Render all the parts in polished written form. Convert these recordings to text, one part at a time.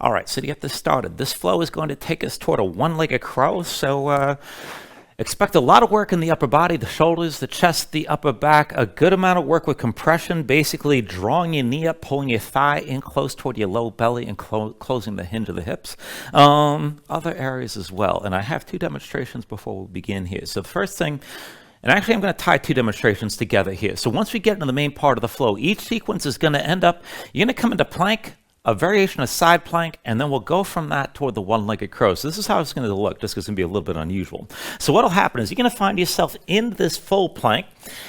All right, so to get this started, this flow is going to take us toward a one-legged crow. So expect a lot of work in the upper body, the shoulders, the chest, the upper back, a good amount of work with compression, basically drawing your knee up, pulling your thigh in close toward your low belly and closing the hinge of the hips. Other areas as well. And I have two demonstrations before we begin here. So the first thing, and actually I'm going to tie two demonstrations together here. So once we get into the main part of the flow, each sequence is going to end up, you're going to come into plank, a variation of side plank, and then we'll go from that toward the one-legged crow. So this is how it's going to look, just because it's going to be a little bit unusual. So what will happen is you're going to find yourself in this full plank,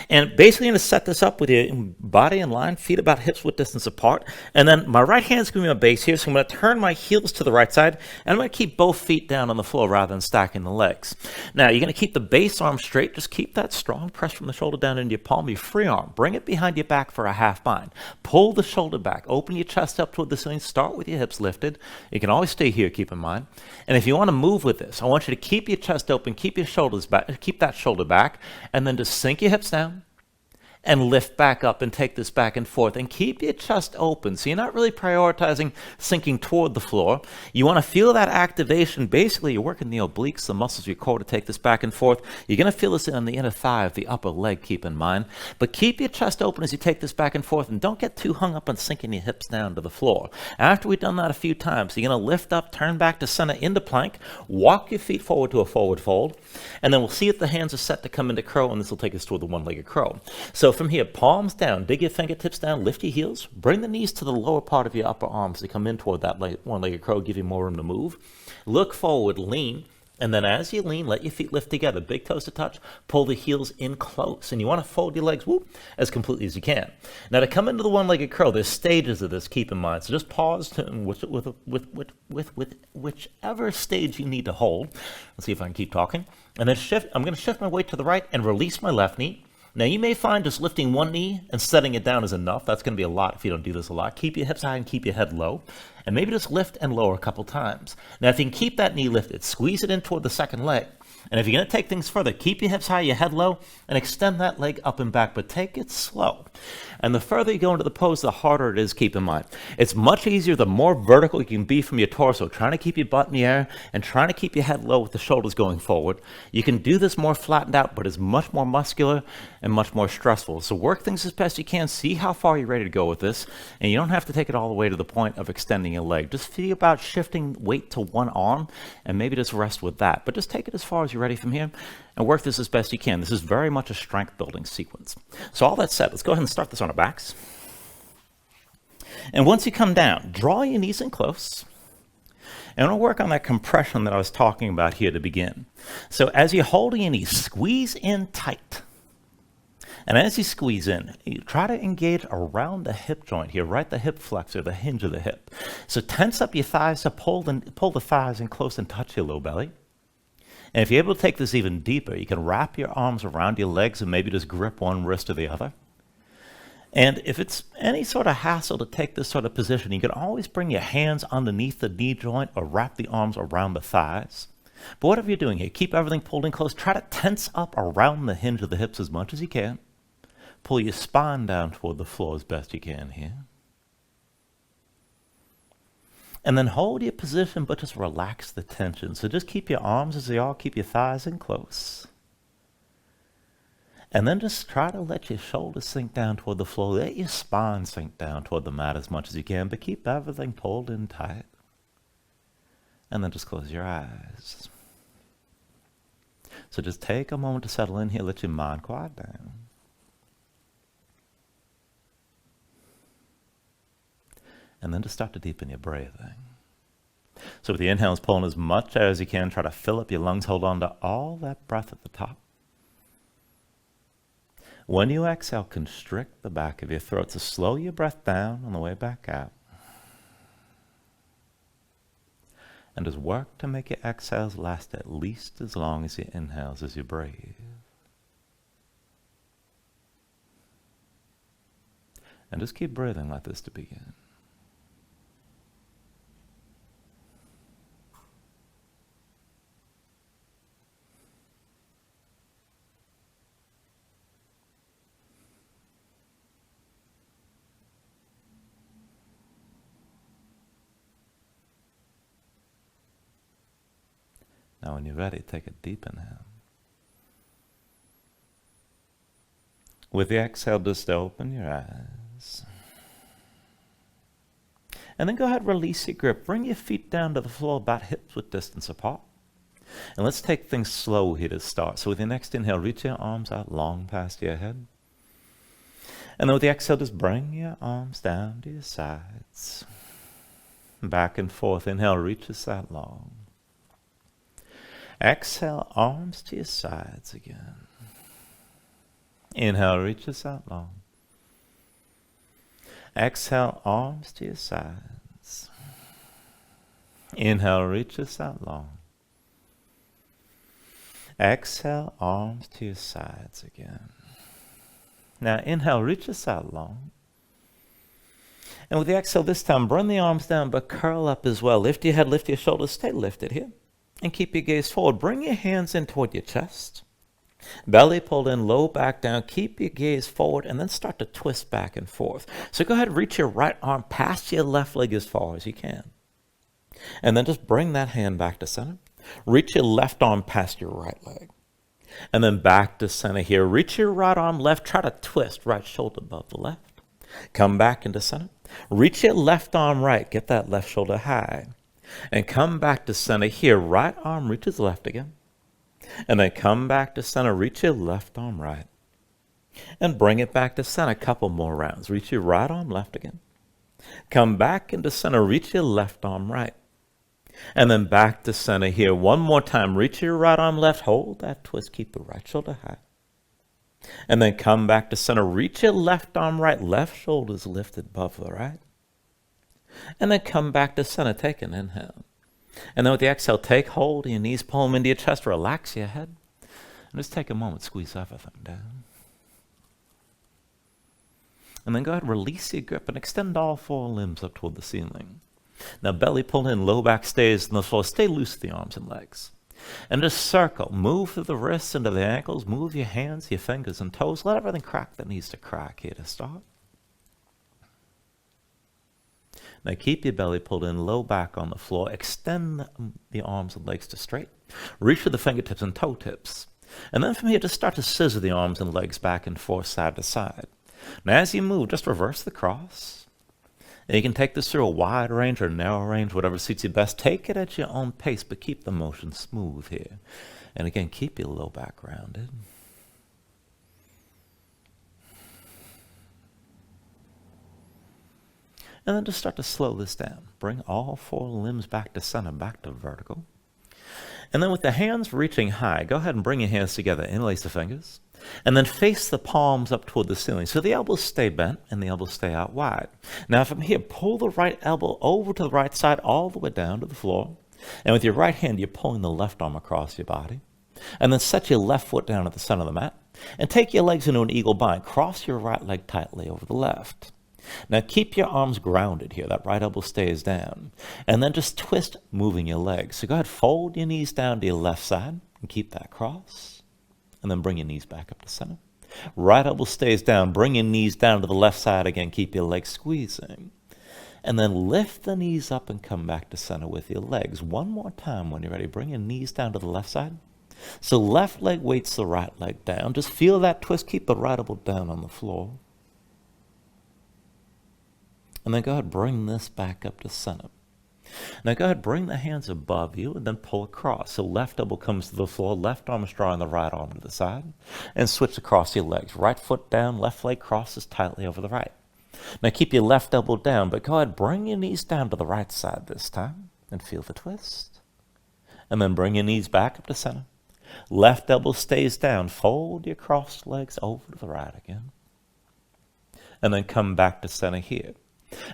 and basically you're going to set this up with your body in line, feet about hips width distance apart, and then my right hand's going to be my base here, so I'm going to turn my heels to the right side, and I'm going to keep both feet down on the floor rather than stacking the legs. Now, you're going to keep the base arm straight, just keep that strong press from the shoulder down into your palm, your free arm. Bring it behind your back for a half bind. Pull the shoulder back, open your chest up toward the ceiling, start with your hips lifted. You can always stay here, keep in mind. And if you want to move with this, I want you to keep your chest open, keep your shoulders back, keep that shoulder back, and then just sink your hips down and lift back up and take this back and forth and keep your chest open. So you're not really prioritizing sinking toward the floor. You want to feel that activation. Basically, you're working the obliques, the muscles of your core to take this back and forth. You're going to feel this on the inner thigh of the upper leg, keep in mind. But keep your chest open as you take this back and forth, and don't get too hung up on sinking your hips down to the floor. After we've done that a few times, you're going to lift up, turn back to center into plank, walk your feet forward to a forward fold, and then we'll see if the hands are set to come into crow, and this will take us toward the one-legged crow. So from here, palms down, dig your fingertips down, lift your heels, bring the knees to the lower part of your upper arms to come in toward that one-legged crow, give you more room to move. Look forward, lean, and then as you lean, let your feet lift together, big toes to touch, pull the heels in close, and you want to fold your legs, as completely as you can. Now to come into the one-legged crow, there's stages of this, keep in mind, so just pause with whichever stage you need to hold. Let's see if I can keep talking. And then I'm going to shift my weight to the right and release my left knee. Now, you may find just lifting one knee and setting it down is enough. That's going to be a lot if you don't do this a lot. Keep your hips high and keep your head low. And maybe just lift and lower a couple times. Now, if you can keep that knee lifted, squeeze it in toward the second leg. And if you're going to take things further, keep your hips high, your head low, and extend that leg up and back, but take it slow. And the further you go into the pose, the harder it is, keep in mind. It's much easier the more vertical you can be from your torso, trying to keep your butt in the air and trying to keep your head low with the shoulders going forward. You can do this more flattened out, but it's much more muscular and much more stressful. So work things as best you can, see how far you're ready to go with this, and you don't have to take it all the way to the point of extending your leg. Just feel about shifting weight to one arm, and maybe just rest with that. But just take it as far as you're ready from here, and work this as best you can. This is very much a strength building sequence. So all that said, let's go ahead and start this on our backs. And once you come down, draw your knees in close. And we'll work on that compression that I was talking about here to begin. So as you're holding your knees, squeeze in tight. And as you squeeze in, you try to engage around the hip joint here, right the hip flexor, the hinge of the hip. So tense up your thighs to pull the thighs in close and touch your low belly. And if you're able to take this even deeper, you can wrap your arms around your legs and maybe just grip one wrist or the other. And if it's any sort of hassle to take this sort of position, you can always bring your hands underneath the knee joint or wrap the arms around the thighs. But whatever you're doing here, keep everything pulled in close. Try to tense up around the hinge of the hips as much as you can. Pull your spine down toward the floor as best you can here. And then hold your position, but just relax the tension. So just keep your arms as they are, keep your thighs in close. And then just try to let your shoulders sink down toward the floor. Let your spine sink down toward the mat as much as you can, but keep everything pulled in tight. And then just close your eyes. So just take a moment to settle in here, let your mind quiet down. And then just start to deepen your breathing. So with the inhales, pulling as much air as you can, try to fill up your lungs, hold on to all that breath at the top. When you exhale, constrict the back of your throat, so slow your breath down on the way back out. And just work to make your exhales last at least as long as your inhales as you breathe. And just keep breathing like this to begin. Now when you're ready, take a deep inhale. With the exhale, just open your eyes. And then go ahead and release your grip. Bring your feet down to the floor about hips-width distance apart. And let's take things slow here to start. So with your next inhale, reach your arms out long past your head. And then with the exhale, just bring your arms down to your sides. Back and forth. Inhale, reaches out long. Exhale, arms to your sides again. Inhale, reaches out long. Exhale, arms to your sides. Inhale, reaches out long. Exhale, arms to your sides again. Now inhale, reaches out long. And with the exhale this time, bring the arms down, but curl up as well. Lift your head, lift your shoulders, stay lifted here. And keep your gaze forward. Bring your hands in toward your chest. Belly pulled in, low back down. Keep your gaze forward and then start to twist back and forth. So go ahead and reach your right arm past your left leg as far as you can. And then just bring that hand back to center. Reach your left arm past your right leg. And then back to center here. Reach your right arm left. Try to twist right shoulder above the left. Come back into center. Reach your left arm right. Get that left shoulder high. And come back to center here. Right arm reaches left again. And then come back to center. Reach your left arm right. And bring it back to center. A couple more rounds. Reach your right arm left again. Come back into center. Reach your left arm right. And then back to center here. One more time. Reach your right arm left. Hold that twist. Keep the right shoulder high. And then come back to center. Reach your left arm right. Left shoulder's lifted above the right. And then come back to center. Take an inhale. And then with the exhale, take hold of your knees, pull them into your chest, relax your head. And just take a moment, squeeze everything down. And then go ahead and release your grip and extend all four limbs up toward the ceiling. Now belly pulled in, low back stays on the floor. Stay loose with the arms and legs. And just circle. Move through the wrists into the ankles. Move your hands, your fingers, and toes. Let everything crack that needs to crack here to start. Now keep your belly pulled in, low back on the floor. Extend the arms and legs to straight. Reach for the fingertips and toe tips. And then from here, just start to scissor the arms and legs back and forth, side to side. Now as you move, just reverse the cross. And you can take this through a wide range or narrow range, whatever suits you best. Take it at your own pace, but keep the motion smooth here. And again, keep your low back rounded. And then just start to slow this down. Bring all four limbs back to center, back to vertical. And then with the hands reaching high, go ahead and bring your hands together, interlace the fingers, and then face the palms up toward the ceiling. So the elbows stay bent and the elbows stay out wide. Now from here, pull the right elbow over to the right side, all the way down to the floor. And with your right hand, you're pulling the left arm across your body. And then set your left foot down at the center of the mat. And take your legs into an eagle bind. Cross your right leg tightly over the left. Now keep your arms grounded here. That right elbow stays down. And then just twist, moving your legs. So go ahead, fold your knees down to your left side and keep that cross. And then bring your knees back up to center. Right elbow stays down. Bring your knees down to the left side again. Keep your legs squeezing. And then lift the knees up and come back to center with your legs. One more time when you're ready. Bring your knees down to the left side. So left leg weights the right leg down. Just feel that twist. Keep the right elbow down on the floor. And then go ahead, bring this back up to center. Now go ahead, bring the hands above you and then pull across. So left elbow comes to the floor, left arm is drawing the right arm to the side. And switch across your legs. Right foot down, left leg crosses tightly over the right. Now keep your left elbow down, but go ahead, bring your knees down to the right side this time. And feel the twist. And then bring your knees back up to center. Left elbow stays down. Fold your crossed legs over to the right again. And then come back to center here.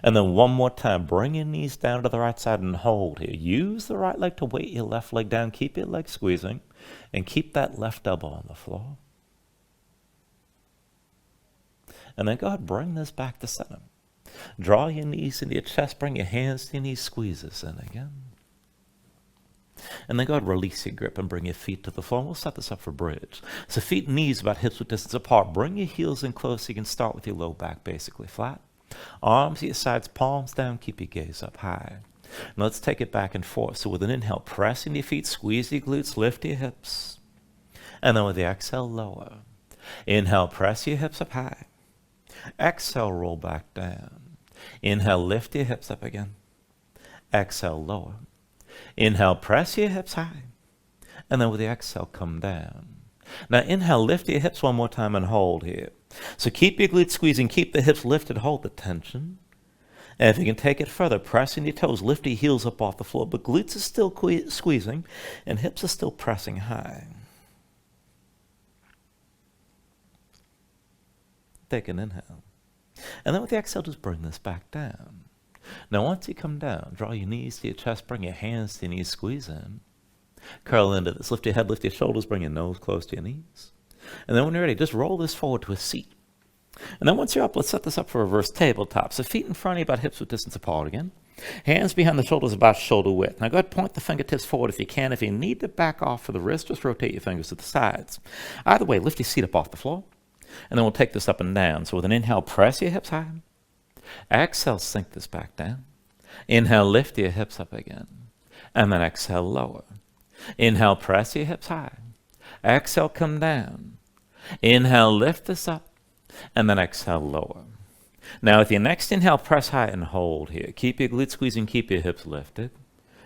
And then one more time, bring your knees down to the right side and hold here. Use the right leg to weight your left leg down. Keep your leg squeezing and keep that left elbow on the floor. And then go ahead, bring this back to center. Draw your knees into your chest, bring your hands to your knees, squeeze this in again. And then go ahead, release your grip and bring your feet to the floor. And we'll set this up for bridge. So feet and knees about hips width distance apart. Bring your heels in close so you can start with your low back basically flat. Arms to your sides, palms down, keep your gaze up high. Now let's take it back and forth. So with an inhale, pressing your feet, squeeze your glutes, lift your hips. And then with the exhale, lower. Inhale, press your hips up high. Exhale, roll back down. Inhale, lift your hips up again. Exhale, lower. Inhale, press your hips high. And then with the exhale, come down. Now inhale, lift your hips one more time and hold here. So keep your glutes squeezing, keep the hips lifted, hold the tension. And if you can take it further, pressing your toes, lift your heels up off the floor, but glutes are still squeezing and hips are still pressing high. Take an inhale. And then with the exhale, just bring this back down. Now once you come down, draw your knees to your chest, bring your hands to your knees, squeeze in. Curl into this, lift your head, lift your shoulders, bring your nose close to your knees. And then when you're ready, just roll this forward to a seat. And then once you're up, let's set this up for reverse tabletop. So feet in front of you, about hips width distance apart again. Hands behind the shoulders, about shoulder width. Now go ahead, point the fingertips forward if you can. If you need to back off for the wrist, just rotate your fingers to the sides. Either way, lift your seat up off the floor. And then we'll take this up and down. So with an inhale, press your hips high. Exhale, sink this back down. Inhale, lift your hips up again. And then exhale, lower. Inhale, press your hips high. Exhale, come down. Inhale, lift this up. And then exhale, lower. Now with your next inhale, press high and hold here. Keep your glutes squeezing, keep your hips lifted.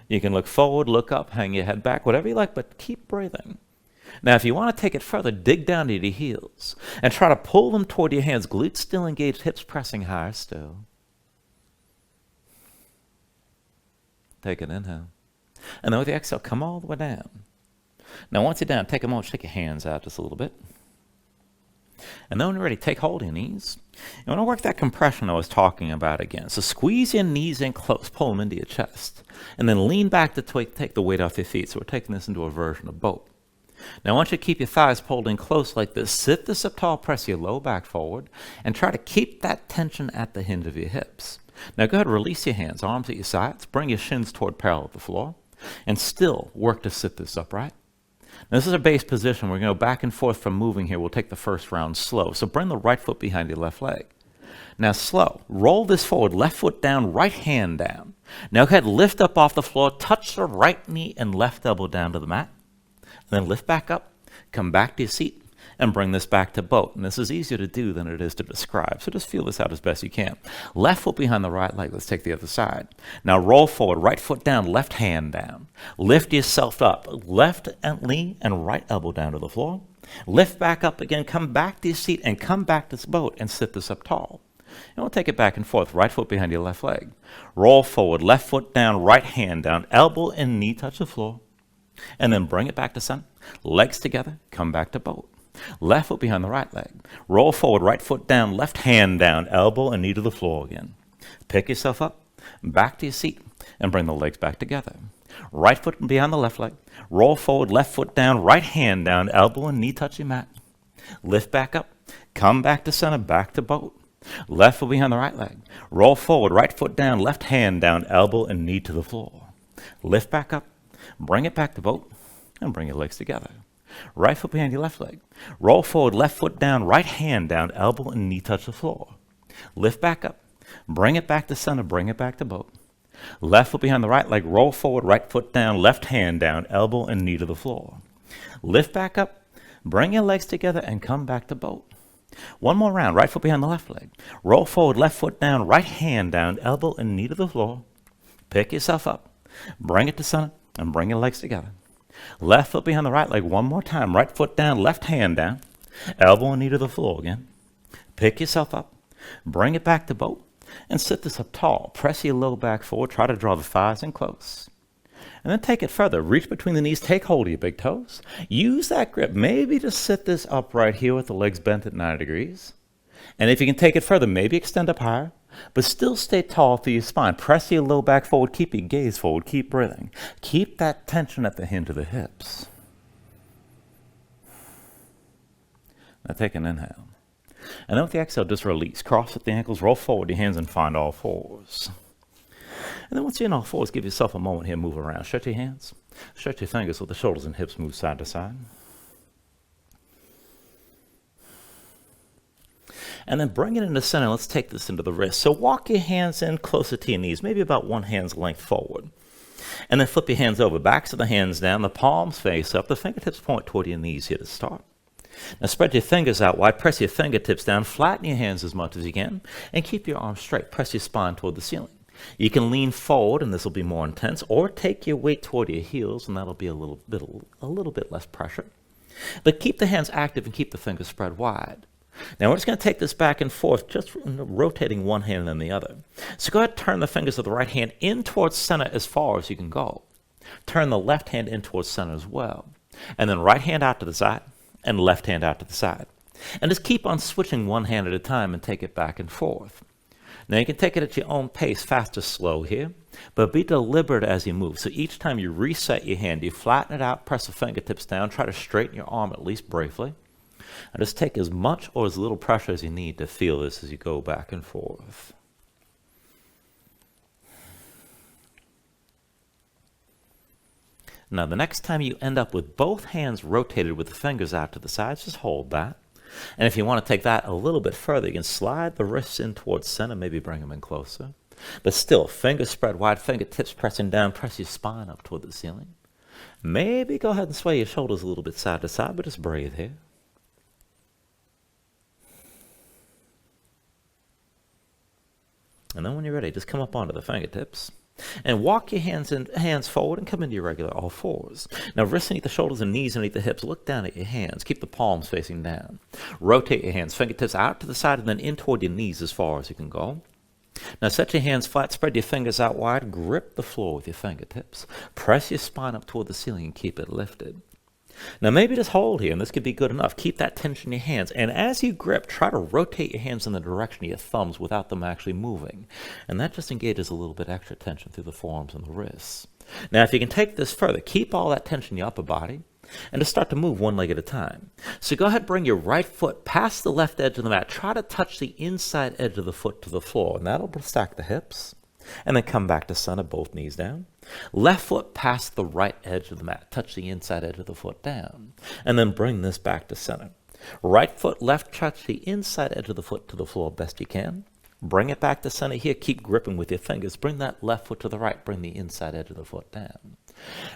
You can look forward, look up, hang your head back, whatever you like, but keep breathing. Now if you want to take it further, dig down to your heels and try to pull them toward your hands. Glutes still engaged, hips pressing higher still. Take an inhale. And then with the exhale, come all the way down. Now once you're down, take a moment, shake your hands out just a little bit. And then when you're ready, take hold of your knees. You want to work that compression I was talking about again. So squeeze your knees in close, pull them into your chest. And then lean back to take the weight off your feet. So we're taking this into a version of boat. Now I want you to keep your thighs pulled in close like this. Sit this up tall, press your low back forward, and try to keep that tension at the hinge of your hips. Now go ahead, release your hands, arms at your sides, bring your shins toward parallel with the floor, and still work to sit this upright. Now this is a base position. We're going to go back and forth from moving here. We'll take the first round slow. So bring the right foot behind your left leg. Now slow. Roll this forward. Left foot down, right hand down. Now go ahead, lift up off the floor. Touch the right knee and left elbow down to the mat. Then lift back up. Come back to your seat and bring this back to boat. And this is easier to do than it is to describe. So just feel this out as best you can. Left foot behind the right leg. Let's take the other side. Now roll forward. Right foot down, left hand down. Lift yourself up. Left knee and right elbow down to the floor. Lift back up again. Come back to your seat and come back to this boat and sit this up tall. And we'll take it back and forth. Right foot behind your left leg. Roll forward. Left foot down, right hand down. Elbow and knee touch the floor. And then bring it back to center. Legs together. Come back to boat. Left foot behind the right leg. Roll forward, right foot down, left hand down, elbow and knee to the floor again. Pick yourself up, back to your seat, and bring the legs back together. Right foot behind the left leg. Roll forward, left foot down, right hand down, elbow and knee touch your mat. Lift back up, come back to center, back to boat. Left foot behind the right leg. Roll forward, right foot down, left hand down, elbow and knee to the floor. Lift back up, bring it back to boat, and bring your legs together. Right foot behind your left leg. Roll forward, left foot down, right hand down, elbow and knee touch the floor. Lift back up. Bring it back to center, bring it back to boat. Left foot behind the right leg. Roll forward, right foot down, left hand down, elbow and knee to the floor. Lift back up. Bring your legs together and come back to boat. One more round. Right foot behind the left leg. Roll forward, left foot down, right hand down, elbow and knee to the floor. Pick yourself up. Bring it to center and bring your legs together. Left foot behind the right leg one more time. Right foot down, left hand down. Elbow and knee to the floor again. Pick yourself up. Bring it back to boat. And sit this up tall. Press your low back forward. Try to draw the thighs in close. And then take it further. Reach between the knees. Take hold of your big toes. Use that grip. Maybe just sit this up right here with the legs bent at 90 degrees. And if you can take it further, maybe extend up higher. But still stay tall through your spine. Press your low back forward. Keep your gaze forward. Keep breathing. Keep that tension at the hinge of the hips. Now take an inhale. And then with the exhale, just release. Cross at the ankles. Roll forward your hands and find all fours. And then once you're in all fours, give yourself a moment here. Move around. Stretch your hands. Stretch your fingers so the shoulders and hips move side to side. And then bring it into center. Let's take this into the wrist. So walk your hands in closer to your knees, maybe about one hand's length forward. And then flip your hands over, backs of the hands down, the palms face up, the fingertips point toward your knees here to start. Now spread your fingers out wide, press your fingertips down, flatten your hands as much as you can, and keep your arms straight. Press your spine toward the ceiling. You can lean forward, and this will be more intense, or take your weight toward your heels, and that'll be a little bit less pressure. But keep the hands active and keep the fingers spread wide. Now we're just going to take this back and forth, just rotating one hand and then the other. So go ahead and turn the fingers of the right hand in towards center as far as you can go. Turn the left hand in towards center as well. And then right hand out to the side and left hand out to the side. And just keep on switching one hand at a time and take it back and forth. Now you can take it at your own pace, fast or slow here, but be deliberate as you move. So each time you reset your hand, you flatten it out, press the fingertips down, try to straighten your arm at least briefly. And just take as much or as little pressure as you need to feel this as you go back and forth. Now the next time you end up with both hands rotated with the fingers out to the sides, just hold that. And if you want to take that a little bit further, you can slide the wrists in towards center, maybe bring them in closer. But still, fingers spread wide, fingertips pressing down, press your spine up toward the ceiling. Maybe go ahead and sway your shoulders a little bit side to side, but just breathe here. And then when you're ready, just come up onto the fingertips and walk your hands forward and come into your regular all fours. Now wrists underneath the shoulders and knees underneath the hips. Look down at your hands. Keep the palms facing down. Rotate your hands, fingertips out to the side and then in toward your knees as far as you can go. Now set your hands flat, spread your fingers out wide, grip the floor with your fingertips. Press your spine up toward the ceiling and keep it lifted. Now maybe just hold here, and this could be good enough. Keep that tension in your hands, and as you grip, try to rotate your hands in the direction of your thumbs without them actually moving. And that just engages a little bit extra tension through the forearms and the wrists. Now if you can take this further, keep all that tension in your upper body, and just start to move one leg at a time. So go ahead and bring your right foot past the left edge of the mat. Try to touch the inside edge of the foot to the floor, and that'll stack the hips. And then come back to center, both knees down. Left foot past the right edge of the mat. Touch the inside edge of the foot down. And then bring this back to center. Right foot left, touch the inside edge of the foot to the floor best you can. Bring it back to center here. Keep gripping with your fingers. Bring that left foot to the right. Bring the inside edge of the foot down.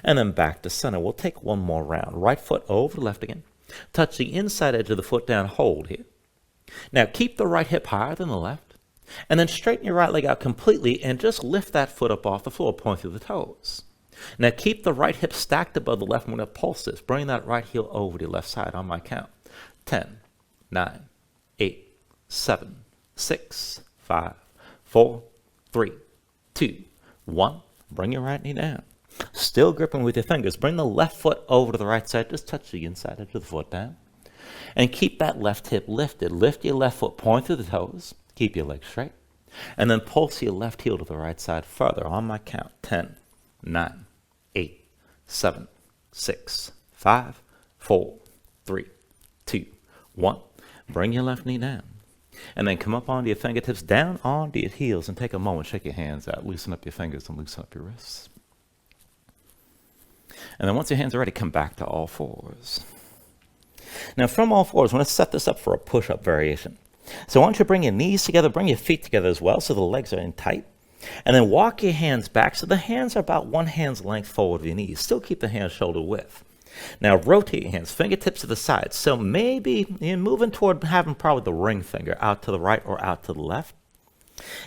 And then back to center. We'll take one more round. Right foot over the left again. Touch the inside edge of the foot down. Hold here. Now keep the right hip higher than the left. And then straighten your right leg out completely and just lift that foot up off the floor, point through the toes. Now keep the right hip stacked above the left. I'm going to pulse this. Bring that right heel over to your left side on my count. 10, 9, 8, 7, 6, 5, 4, 3, 2, 1. Bring your right knee down. Still gripping with your fingers. Bring the left foot over to the right side. Just touch the inside edge of the foot down. And keep that left hip lifted. Lift your left foot, point through the toes. Keep your legs straight. And then pulse your left heel to the right side further on my count. 10, 9, 8, 7, 6, 5, 4, 3, 2, 1. Bring your left knee down. And then come up onto your fingertips, down onto your heels, and take a moment, shake your hands out, loosen up your fingers and loosen up your wrists. And then once your hands are ready, come back to all fours. Now from all fours, I want to set this up for a push-up variation. So why don't you bring your knees together, bring your feet together as well so the legs are in tight. And then walk your hands back so the hands are about one hand's length forward of your knees. Still keep the hands shoulder width. Now rotate your hands, fingertips to the sides. So maybe you're moving toward having probably the ring finger out to the right or out to the left.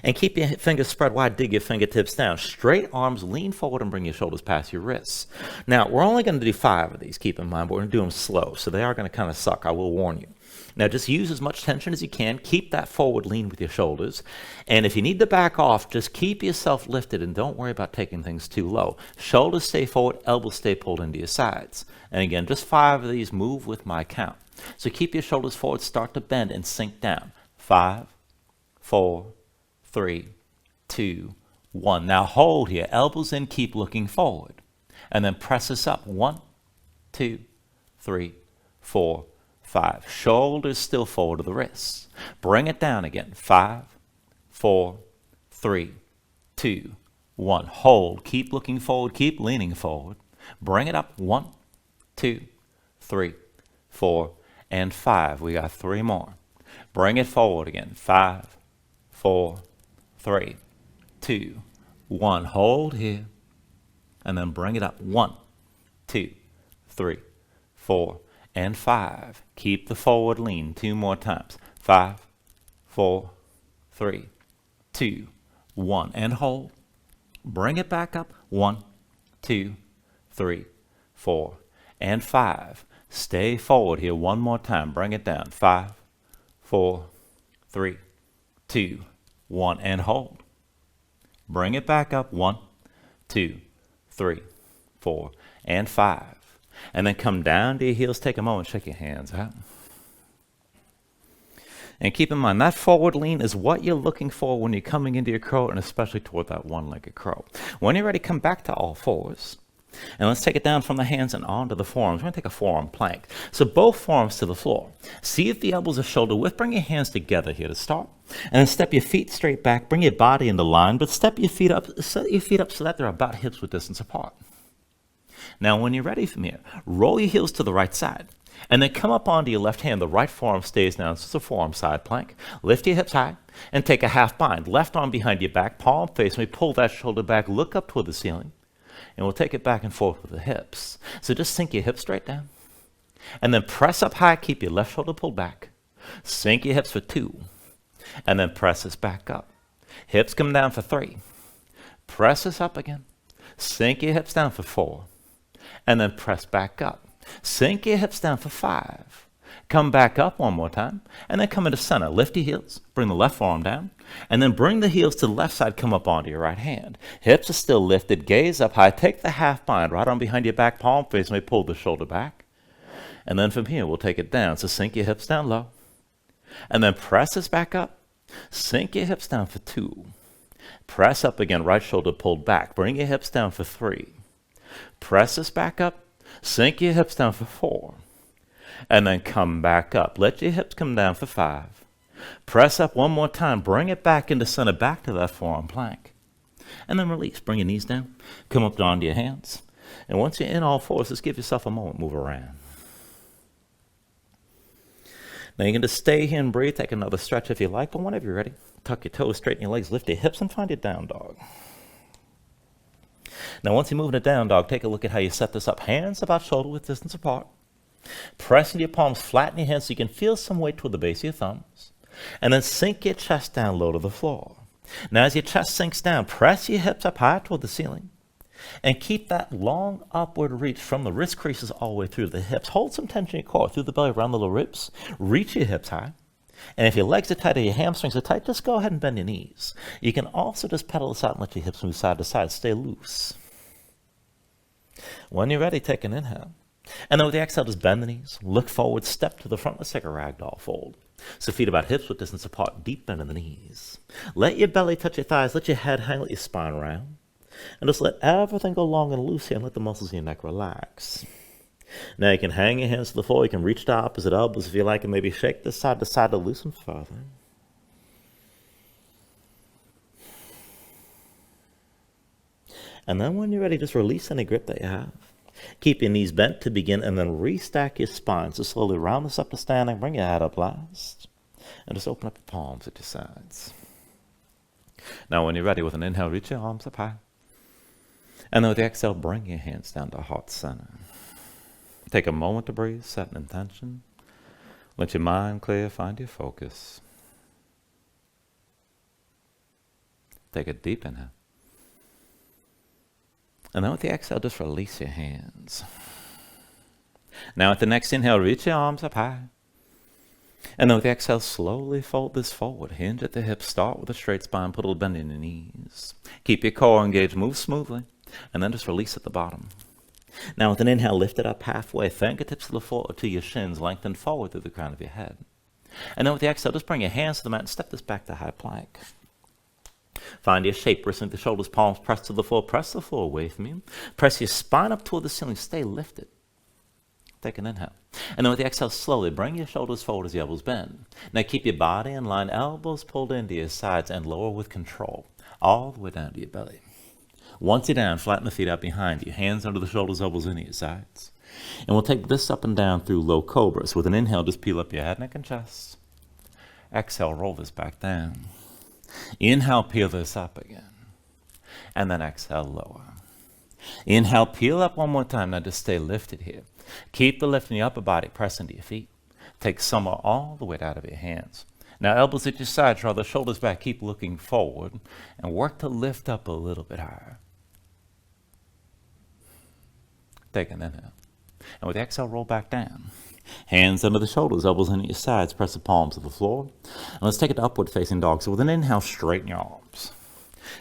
And keep your fingers spread wide, dig your fingertips down. Straight arms, lean forward and bring your shoulders past your wrists. Now, we're only going to do 5 of these, keep in mind, but we're going to do them slow. So they are going to kind of suck, I will warn you. Now, just use as much tension as you can. Keep that forward lean with your shoulders. And if you need to back off, just keep yourself lifted and don't worry about taking things too low. Shoulders stay forward, elbows stay pulled into your sides. And again, just 5 of these, move with my count. So keep your shoulders forward, start to bend and sink down. 5, 4, 3, 2, 1. Now hold here, elbows in, keep looking forward. And then press this up. 1, 2, 3, 4, 5. Shoulders still forward to the wrists. Bring it down again. 5, 4, 3, 2, 1. Hold. Keep looking forward. Keep leaning forward. Bring it up. 1, 2, 3, 4, and 5. We got 3 more. Bring it forward again. 5, 4, 3, 2, 1. Hold here. And then bring it up. 1, 2, 3, 4, and 5. Keep the forward lean 2 more times. 5, 4, 3, 2, 1. And hold. Bring it back up. 1, 2, 3, 4, and 5. Stay forward here 1 more time. Bring it down. 5, 4, 3, 2, 1. And hold. Bring it back up. 1, 2, 3, 4, and 5. And then come down to your heels. Take a moment. Shake your hands out. And keep in mind, that forward lean is what you're looking for when you're coming into your crow, and especially toward that one-legged crow. When you're ready, come back to all fours. And let's take it down from the hands and onto the forearms. We're going to take a forearm plank. So both forearms to the floor. See if the elbows are shoulder width. Bring your hands together here to start. And then step your feet straight back. Bring your body into line, but step your feet up. Set your feet up so that they're about hips width distance apart. Now, when you're ready from here, roll your heels to the right side. And then come up onto your left hand. The right forearm stays down. So it's a forearm side plank. Lift your hips high and take a half bind. Left arm behind your back, palm face. We pull that shoulder back. Look up toward the ceiling. And we'll take it back and forth with the hips. So just sink your hips straight down. And then press up high. Keep your left shoulder pulled back. Sink your hips for 2. And then press this back up. Hips come down for 3. Press this up again. Sink your hips down for 4. And then press back up. Sink your hips down for 5. Come back up 1 more time. And then come into center. Lift your heels. Bring the left forearm down. And then bring the heels to the left side. Come up onto your right hand. Hips are still lifted. Gaze up high. Take the half bind. Right arm behind your back. Palm face. And we pull the shoulder back. And then from here, we'll take it down. So sink your hips down low. And then press this back up. Sink your hips down for 2. Press up again. Right shoulder pulled back. Bring your hips down for 3. Press this back up. Sink your hips down for 4. And then come back up. Let your hips come down for 5. Press up 1 more time. Bring it back into center, back to that forearm plank. And then release. Bring your knees down. Come up onto your hands. And once you're in all fours, just give yourself a moment. Move around. Now you can just stay here and breathe. Take another stretch if you like. But whenever you're ready, tuck your toes, straighten your legs, lift your hips, and find your down dog. Now once you move into down dog, take a look at how you set this up. Hands about shoulder width distance apart. Press into your palms, flatten your hands so you can feel some weight toward the base of your thumbs. And then sink your chest down low to the floor. Now as your chest sinks down, press your hips up high toward the ceiling. And keep that long upward reach from the wrist creases all the way through the hips. Hold some tension in your core through the belly, around the little ribs. Reach your hips high. And if your legs are tight or your hamstrings are tight, just go ahead and bend your knees. You can also just pedal this out and let your hips move side to side. Stay loose. When you're ready, take an inhale. And then with the exhale, just bend the knees. Look forward, step to the front. Let's take a ragdoll fold. So feet about hips width distance apart, deep bend in the knees. Let your belly touch your thighs. Let your head hang, let your spine round. And just let everything go long and loose here and let the muscles in your neck relax. Now you can hang your hands to the floor. You can reach to opposite elbows if you like, and maybe shake this side to side to loosen further. And then when you're ready, just release any grip that you have. Keep your knees bent to begin, and then restack your spine. So slowly round this up to standing. Bring your head up last. And just open up your palms at your sides. Now when you're ready, with an inhale, reach your arms up high. And then with the exhale, bring your hands down to heart center. Take a moment to breathe, set an intention. Let your mind clear, find your focus. Take a deep inhale. And then with the exhale, just release your hands. Now with the next inhale, reach your arms up high. And then with the exhale, slowly fold this forward. Hinge at the hips. Start with a straight spine. Put a little bend in your knees. Keep your core engaged. Move smoothly. And then just release at the bottom. Now with an inhale, lift it up halfway. Fingertips to the floor or to your shins. Lengthen forward through the crown of your head. And then with the exhale, just bring your hands to the mat and step this back to high plank. Find your shape. Wrists the shoulders, palms pressed to the floor. Press the floor away from you. Press your spine up toward the ceiling. Stay lifted. Take an inhale. And then with the exhale, slowly bring your shoulders forward as the elbows bend. Now keep your body in line, elbows pulled into your sides, and lower with control, all the way down to your belly. Once you're down, flatten the feet out behind you. Hands under the shoulders, elbows into your sides. And we'll take this up and down through low cobras. With an inhale, just peel up your head, neck, and chest. Exhale, roll this back down. Inhale, peel this up again. And then exhale, lower. Inhale, peel up one more time. Now just stay lifted here. Keep the lift in your upper body. Press into your feet. Take some or all the weight out of your hands. Now elbows at your sides. Draw the shoulders back. Keep looking forward. And work to lift up a little bit higher. Take an inhale. And with the exhale, roll back down. Hands under the shoulders, elbows into your sides. Press the palms to the floor. And let's take it to upward facing dog. So with an inhale, straighten your arms.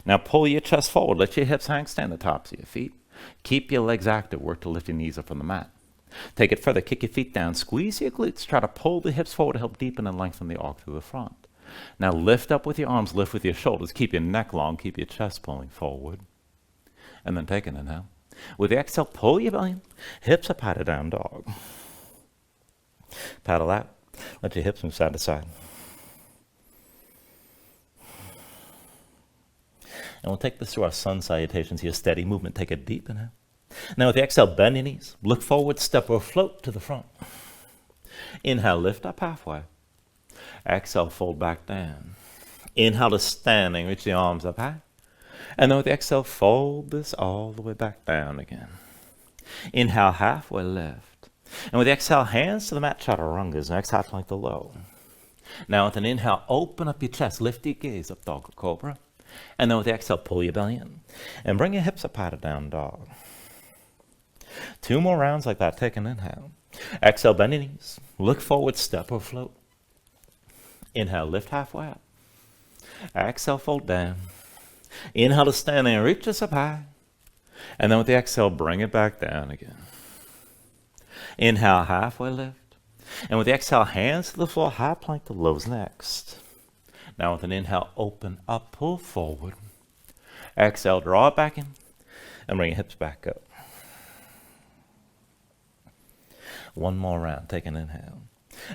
Now pull your chest forward. Let your hips hang. Stand the tops of your feet. Keep your legs active. Work to lift your knees up from the mat. Take it further. Kick your feet down. Squeeze your glutes. Try to pull the hips forward to help deepen and lengthen the arc through the front. Now lift up with your arms. Lift with your shoulders. Keep your neck long. Keep your chest pulling forward. And then take an inhale. With the exhale, pull your belly in. Hips up high to down dog. Paddle out. Let your hips move side to side. And we'll take this through our sun salutations here. Steady movement. Take a deep inhale. Now with the exhale, bend your knees. Look forward, step or float to the front. Inhale, lift up halfway. Exhale, fold back down. Inhale to standing. Reach the arms up high. And then with the exhale, fold this all the way back down again. Inhale, halfway lift. And with the exhale, hands to the mat, chaturangas. And exhale, plank the low. Now with an inhale, open up your chest. Lift your gaze up, dog or cobra. And then with the exhale, pull your belly in. And bring your hips up high to down dog. 2 more rounds like that. Take an inhale. Exhale, bend your knees. Look forward, step or float. Inhale, lift halfway up. Exhale, fold down. Inhale to stand there. Reach us up high. And then with the exhale, bring it back down again. Inhale, halfway lift. And with the exhale, hands to the floor. High plank to lows next. Now with an inhale, open up, pull forward. Exhale, draw it back in. And bring your hips back up. 1 more round. Take an inhale.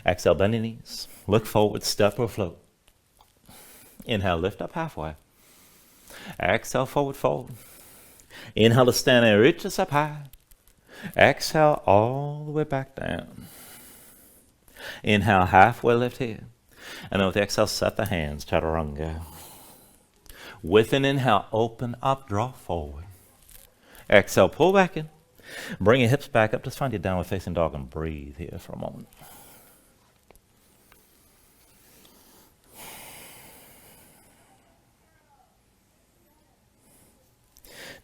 Exhale, bend your knees. Look forward, step or float. Inhale, lift up halfway. Exhale, forward fold. Inhale to stand there. Reach us up high. Exhale, all the way back down. Inhale, halfway lift here. And then with the exhale, set the hands, chaturanga. With an inhale, open up, draw forward. Exhale, pull back in. Bring your hips back up. Just find your downward facing dog and breathe here for a moment.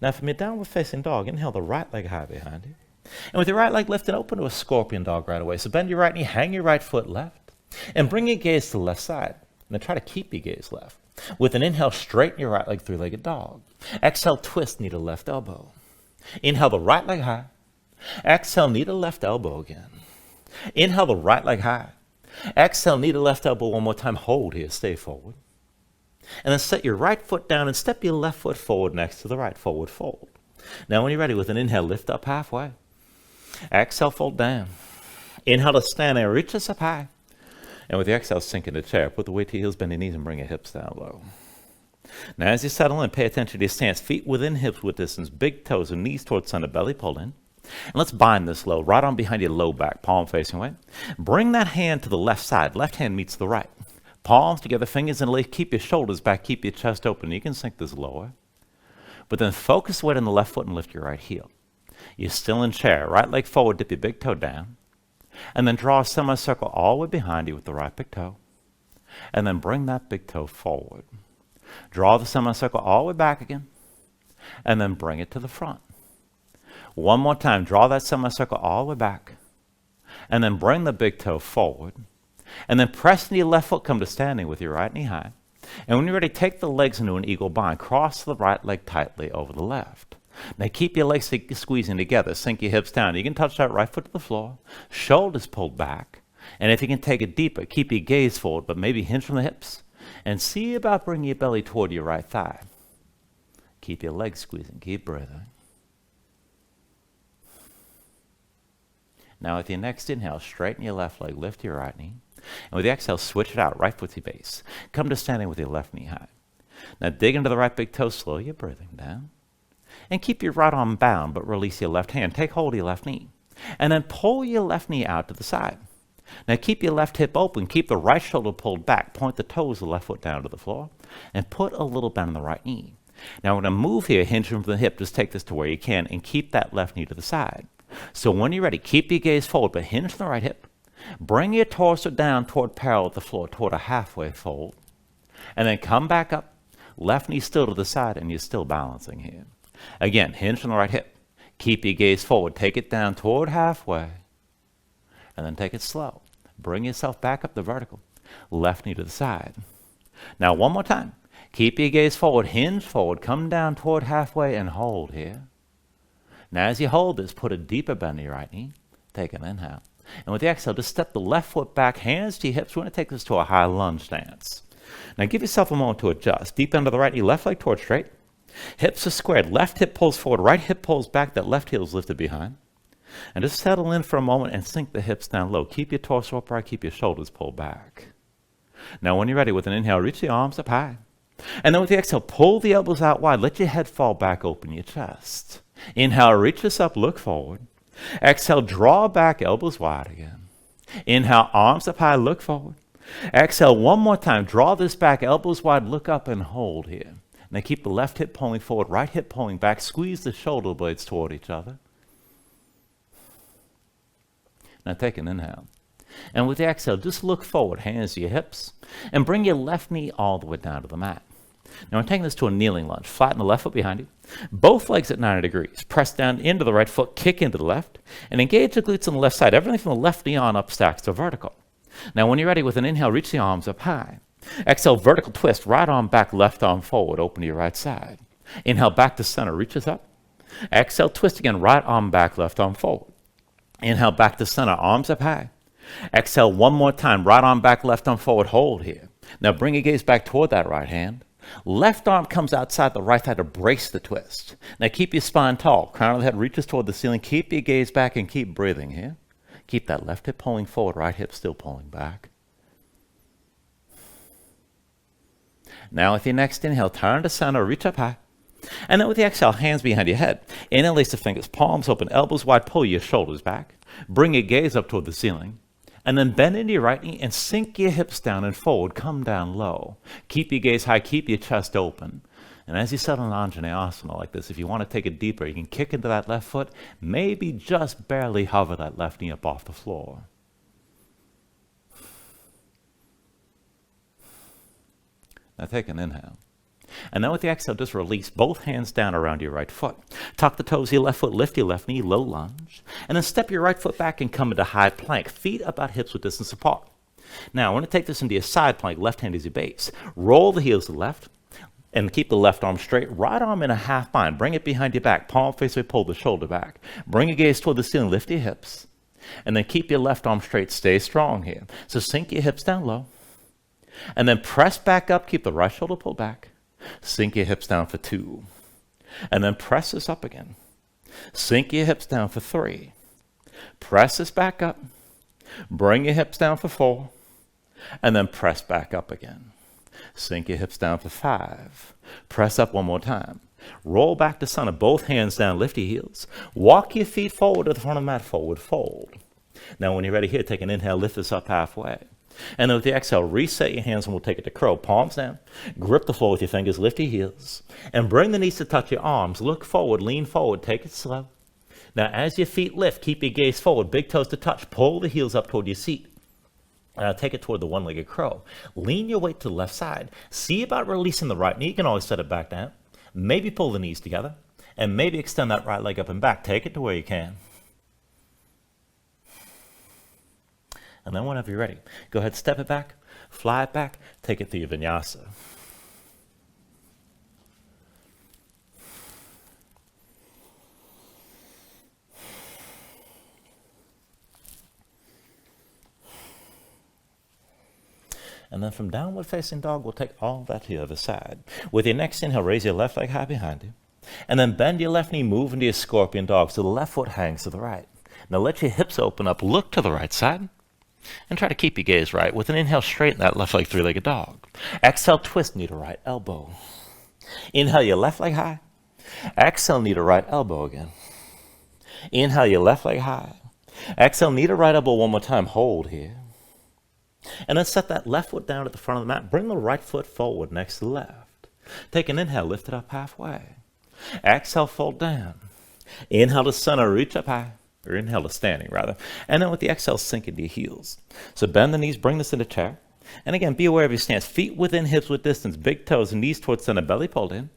Now from your downward facing dog, inhale the right leg high behind you. And with your right leg lifted, open to a scorpion dog right away. So bend your right knee, hang your right foot left, and bring your gaze to the left side. Now try to keep your gaze left. With an inhale, straighten your right leg, three-legged dog. Exhale, twist, knee to left elbow. Inhale the right leg high. Exhale, knee to left elbow again. Inhale the right leg high. Exhale, knee to left elbow one more time. Hold here, stay forward. And then set your right foot down and step your left foot forward next to the right, forward fold. Now when you're ready, with an inhale, lift up halfway. Exhale, fold down. Inhale to stand there, reach us up high. And with the exhale, sink in the chair. Put the weight to your heels, bend your knees, and bring your hips down low. Now as you settle in, pay attention to your stance. Feet within hips width distance, big toes and knees towards center, belly pulled in. And let's bind this low, right on behind your low back, palm facing away. Bring that hand to the left side. Left hand meets the right. Palms together, fingers in the left. Keep your shoulders back, keep your chest open. You can sink this lower. But then focus weight on the left foot and lift your right heel. You're still in chair. Right leg forward, dip your big toe down. And then draw a semicircle all the way behind you with the right big toe. And then bring that big toe forward. Draw the semicircle all the way back again. And then bring it to the front. One more time. Draw that semicircle all the way back. And then bring the big toe forward. And then press into your left foot, come to standing with your right knee high. And when you're ready, take the legs into an eagle bind. Cross the right leg tightly over the left. Now keep your legs squeezing together. Sink your hips down. You can touch that right foot to the floor. Shoulders pulled back. And if you can take it deeper, keep your gaze forward, but maybe hinge from the hips. And see about bringing your belly toward your right thigh. Keep your legs squeezing. Keep breathing. Now with your next inhale, straighten your left leg, lift your right knee. And with the exhale, switch it out, right foot to base. Come to standing with your left knee high. Now dig into the right big toe, slow your breathing down. And keep your right arm bound, but release your left hand. Take hold of your left knee. And then pull your left knee out to the side. Now keep your left hip open, keep the right shoulder pulled back, point the toes of the left foot down to the floor, and put a little bend in the right knee. Now we're going to move here, hinge from the hip, just take this to where you can, and keep that left knee to the side. So when you're ready, keep your gaze forward, but hinge from the right hip. Bring your torso down toward parallel with the floor, toward a halfway fold. And then come back up, left knee still to the side, and you're still balancing here. Again, hinge from the right hip. Keep your gaze forward, take it down toward halfway, and then take it slow. Bring yourself back up the vertical, left knee to the side. Now one more time. Keep your gaze forward, hinge forward, come down toward halfway, and hold here. Now as you hold this, put a deeper bend in your right knee. Take an inhale. And with the exhale, just step the left foot back, hands to your hips. We're going to take this to a high lunge stance. Now give yourself a moment to adjust. Deep end of the right knee, left leg towards straight. Hips are squared. Left hip pulls forward, right hip pulls back. That left heel is lifted behind. And just settle in for a moment and sink the hips down low. Keep your torso upright, keep your shoulders pulled back. Now when you're ready, with an inhale, reach the arms up high. And then with the exhale, pull the elbows out wide. Let your head fall back, open your chest. Inhale, reach this up, look forward. Exhale, draw back, elbows wide again. Inhale, arms up high, look forward. Exhale, one more time, draw this back, elbows wide, look up and hold here. Now keep the left hip pulling forward, right hip pulling back. Squeeze the shoulder blades toward each other. Now take an inhale. And with the exhale, just look forward, hands to your hips, and bring your left knee all the way down to the mat. Now we're taking this to a kneeling lunge. Flatten the left foot behind you. Both legs at 90 degrees. Press down into the right foot, kick into the left, and engage the glutes on the left side. Everything from the left knee on up stacks to vertical. Now when you're ready, with an inhale, reach the arms up high. Exhale, vertical twist, right arm back, left arm forward, open to your right side. Inhale, back to center, reaches up. Exhale, twist again, right arm back, left arm forward. Inhale, back to center, arms up high. Exhale, one more time, right arm back, left arm forward, hold here. Now bring your gaze back toward that right hand. Left arm comes outside the right thigh to brace the twist. Now keep your spine tall, crown of the head reaches toward the ceiling. Keep your gaze back and keep breathing here. Keep that left hip pulling forward, right hip still pulling back. Now with your next inhale, turn to center, reach up high. And then with the exhale, hands behind your head. Interlace the fingers, palms open, elbows wide, pull your shoulders back. Bring your gaze up toward the ceiling. And then bend into your right knee and sink your hips down and forward, come down low. Keep your gaze high, keep your chest open. And as you settle in Anjaneyasana like this, if you want to take it deeper, you can kick into that left foot, maybe just barely hover that left knee up off the floor. Now take an inhale. And then with the exhale, just release both hands down around your right foot. Tuck the toes of your left foot, lift your left knee, low lunge. And then step your right foot back and come into high plank. Feet about hips width distance apart. Now I want to take this into your side plank. Left hand is your base. Roll the heels to the left and keep the left arm straight. Right arm in a half bind. Bring it behind your back. Palm face away, pull the shoulder back. Bring your gaze toward the ceiling, lift your hips. And then keep your left arm straight. Stay strong here. So sink your hips down low. And then press back up. Keep the right shoulder pulled back. Sink your hips down for 2. And then press this up again. Sink your hips down for 3. Press this back up. Bring your hips down for 4. And then press back up again. Sink your hips down for 5. Press up one more time. Roll back to center. Both hands down. Lift your heels. Walk your feet forward to the front of the mat. Forward fold. Now when you're ready here, take an inhale. Lift this up halfway. And then with the exhale, reset your hands and we'll take it to crow. Palms down. Grip the floor with your fingers. Lift your heels. And bring the knees to touch your arms. Look forward. Lean forward. Take it slow. Now as your feet lift, keep your gaze forward. Big toes to touch. Pull the heels up toward your seat. Take it toward the one-legged crow. Lean your weight to the left side. See about releasing the right knee. You can always set it back down. Maybe pull the knees together. And maybe extend that right leg up and back. Take it to where you can. And then whenever you're ready, go ahead, step it back, fly it back, take it through your Vinyasa. And then from downward facing dog, we'll take all that to the other side. With your next inhale, raise your left leg high behind you. And then bend your left knee, move into your scorpion dog so the left foot hangs to the right. Now let your hips open up, look to the right side. And try to keep your gaze right. With an inhale, straighten that left leg, three-legged dog. Exhale, twist knee to right elbow. Inhale, your left leg high. Exhale, knee to right elbow again. Inhale, your left leg high. Exhale, knee to right elbow one more time. Hold here. And then set that left foot down at the front of the mat. Bring the right foot forward next to the left. Take an inhale, lift it up halfway. Exhale, fold down. Inhale to center, reach up high. Or inhale to standing, rather. And then with the exhale, sink into your heels. So bend the knees, bring this into chair. And again, be aware of your stance. Feet within, hips with distance, big toes, knees towards center, belly pulled in.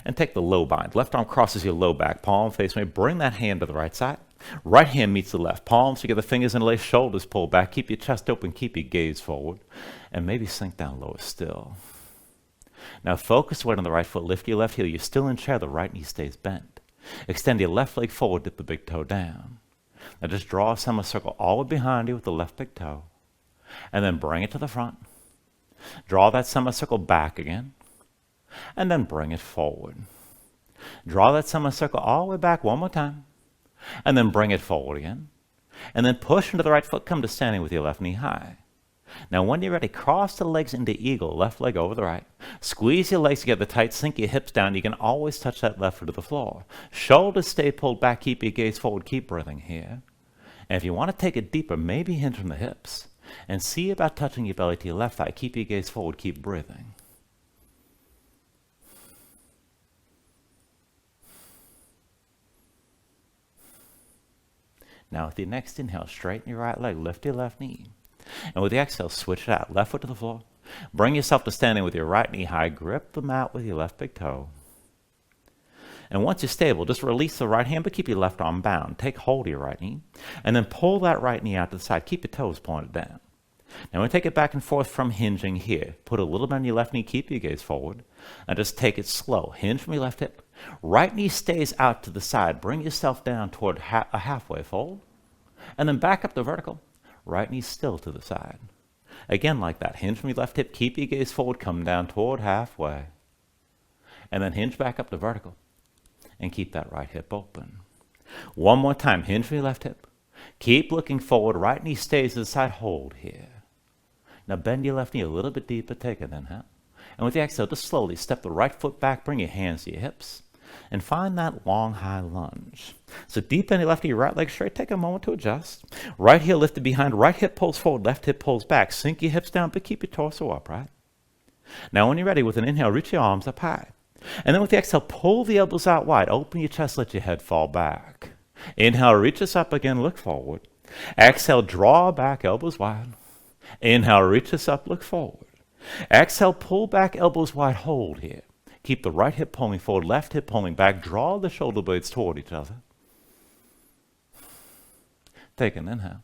And take the low bind. Left arm crosses your low back, palm face away. Bring that hand to the right side. Right hand meets the left. Palms together, fingers interlace, shoulders pull back. Keep your chest open, keep your gaze forward. And maybe sink down lower still. Now focus weight on the right foot. Lift your left heel. You're still in chair. The right knee stays bent. Extend your left leg forward. Dip the big toe down. Now just draw a semicircle all the way behind you with the left big toe. And then bring it to the front. Draw that semicircle back again. And then bring it forward. Draw that semicircle all the way back one more time. And then bring it forward again. And then push into the right foot. Come to standing with your left knee high. Now when you're ready, cross the legs into eagle. Left leg over the right. Squeeze your legs together tight. Sink your hips down. You can always touch that left foot to the floor. Shoulders stay pulled back. Keep your gaze forward. Keep breathing here. And if you want to take it deeper, maybe hinge from the hips. And see about touching your belly to your left thigh. Keep your gaze forward. Keep breathing. Now with your next inhale, straighten your right leg, lift your left knee. And with the exhale, switch it out. Left foot to the floor. Bring yourself to standing with your right knee high. Grip the mat with your left big toe. And once you're stable, just release the right hand, but keep your left arm bound. Take hold of your right knee. And then pull that right knee out to the side. Keep your toes pointed down. Now we take it back and forth from hinging here. Put a little bit on your left knee. Keep your gaze forward. And just take it slow. Hinge from your left hip. Right knee stays out to the side. Bring yourself down toward a halfway fold. And then back up to vertical. Right knee still to the side. Again like that. Hinge from your left hip. Keep your gaze forward. Come down toward halfway. And then hinge back up to vertical. And keep that right hip open. One more time. Hinge from your left hip. Keep looking forward. Right knee stays to the side. Hold here. Now bend your left knee a little bit deeper. Take an inhale. And with the exhale, just slowly step the right foot back. Bring your hands to your hips. And find that long high lunge. So deep bend your left knee, right leg straight. Take a moment to adjust. Right heel lifted behind. Right hip pulls forward. Left hip pulls back. Sink your hips down, but keep your torso upright. Now when you're ready, with an inhale, reach your arms up high. And then with the exhale, pull the elbows out wide. Open your chest, let your head fall back. Inhale, reach us up again, look forward. Exhale, draw back, elbows wide. Inhale, reach us up, look forward. Exhale, pull back, elbows wide, hold here. Keep the right hip pulling forward, left hip pulling back. Draw the shoulder blades toward each other. Take an inhale.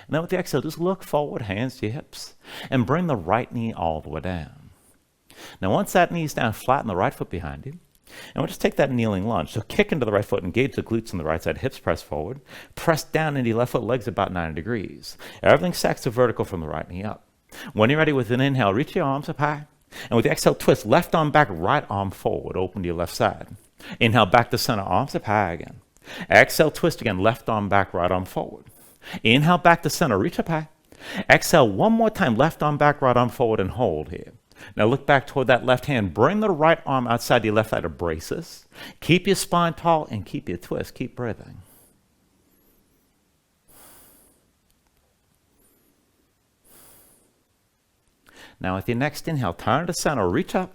And then with the exhale, just look forward, hands to your hips. And bring the right knee all the way down. Now once that knee's down, flatten the right foot behind you. And we'll just take that kneeling lunge. So kick into the right foot, engage the glutes on the right side, hips press forward. Press down into your left foot, legs about 90 degrees. Everything stacks to vertical from the right knee up. When you're ready, with an inhale, reach your arms up high. And with the exhale, twist, left arm back, right arm forward, open to your left side. Inhale, back to center, arms up high again. Exhale, twist again, left arm back, right arm forward. Inhale, back to center, reach up high. Exhale, one more time, left arm back, right arm forward, and hold here. Now look back toward that left hand. Bring the right arm outside your left thigh to brace us. Keep your spine tall and keep your twist. Keep breathing. Now with your next inhale, turn to center, reach up.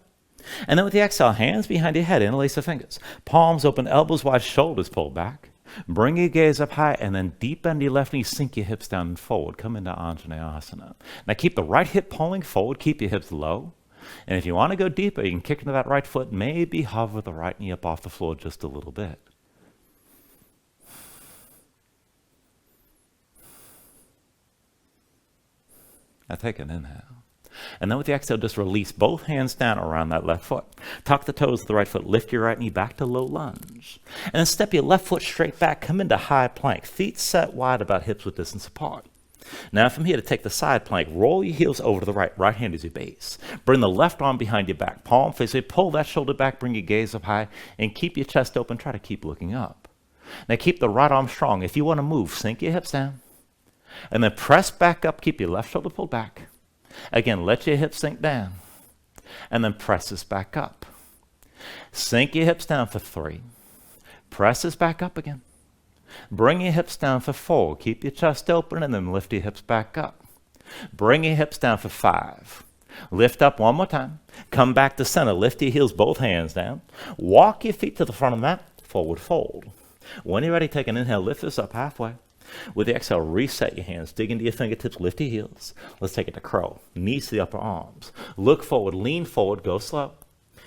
And then with the exhale, hands behind your head, interlace the fingers. Palms open, elbows wide, shoulders pulled back. Bring your gaze up high and then deep bend your left knee, sink your hips down and forward. Come into Anjaneyasana. Now keep the right hip pulling forward, keep your hips low. And if you want to go deeper, you can kick into that right foot, maybe hover the right knee up off the floor just a little bit. Now take an inhale. And then with the exhale, just release both hands down around that left foot. Tuck the toes of the right foot, lift your right knee back to low lunge. And then step your left foot straight back, come into high plank. Feet set wide about hips width distance apart. Now from here to take the side plank, roll your heels over to the right. Right hand is your base. Bring the left arm behind your back. Palm face away, pull that shoulder back, bring your gaze up high, and keep your chest open. Try to keep looking up. Now keep the right arm strong. If you want to move, sink your hips down. And then press back up, keep your left shoulder pulled back. Again, let your hips sink down. And then press this back up. Sink your hips down for 3. Press this back up again. Bring your hips down for 4. Keep your chest open and then lift your hips back up. Bring your hips down for 5. Lift up one more time. Come back to center. Lift your heels, both hands down. Walk your feet to the front of the mat. Forward fold. When you're ready, take an inhale. Lift this up halfway. With the exhale, reset your hands. Dig into your fingertips. Lift your heels. Let's take it to crow. Knees to the upper arms. Look forward. Lean forward. Go slow.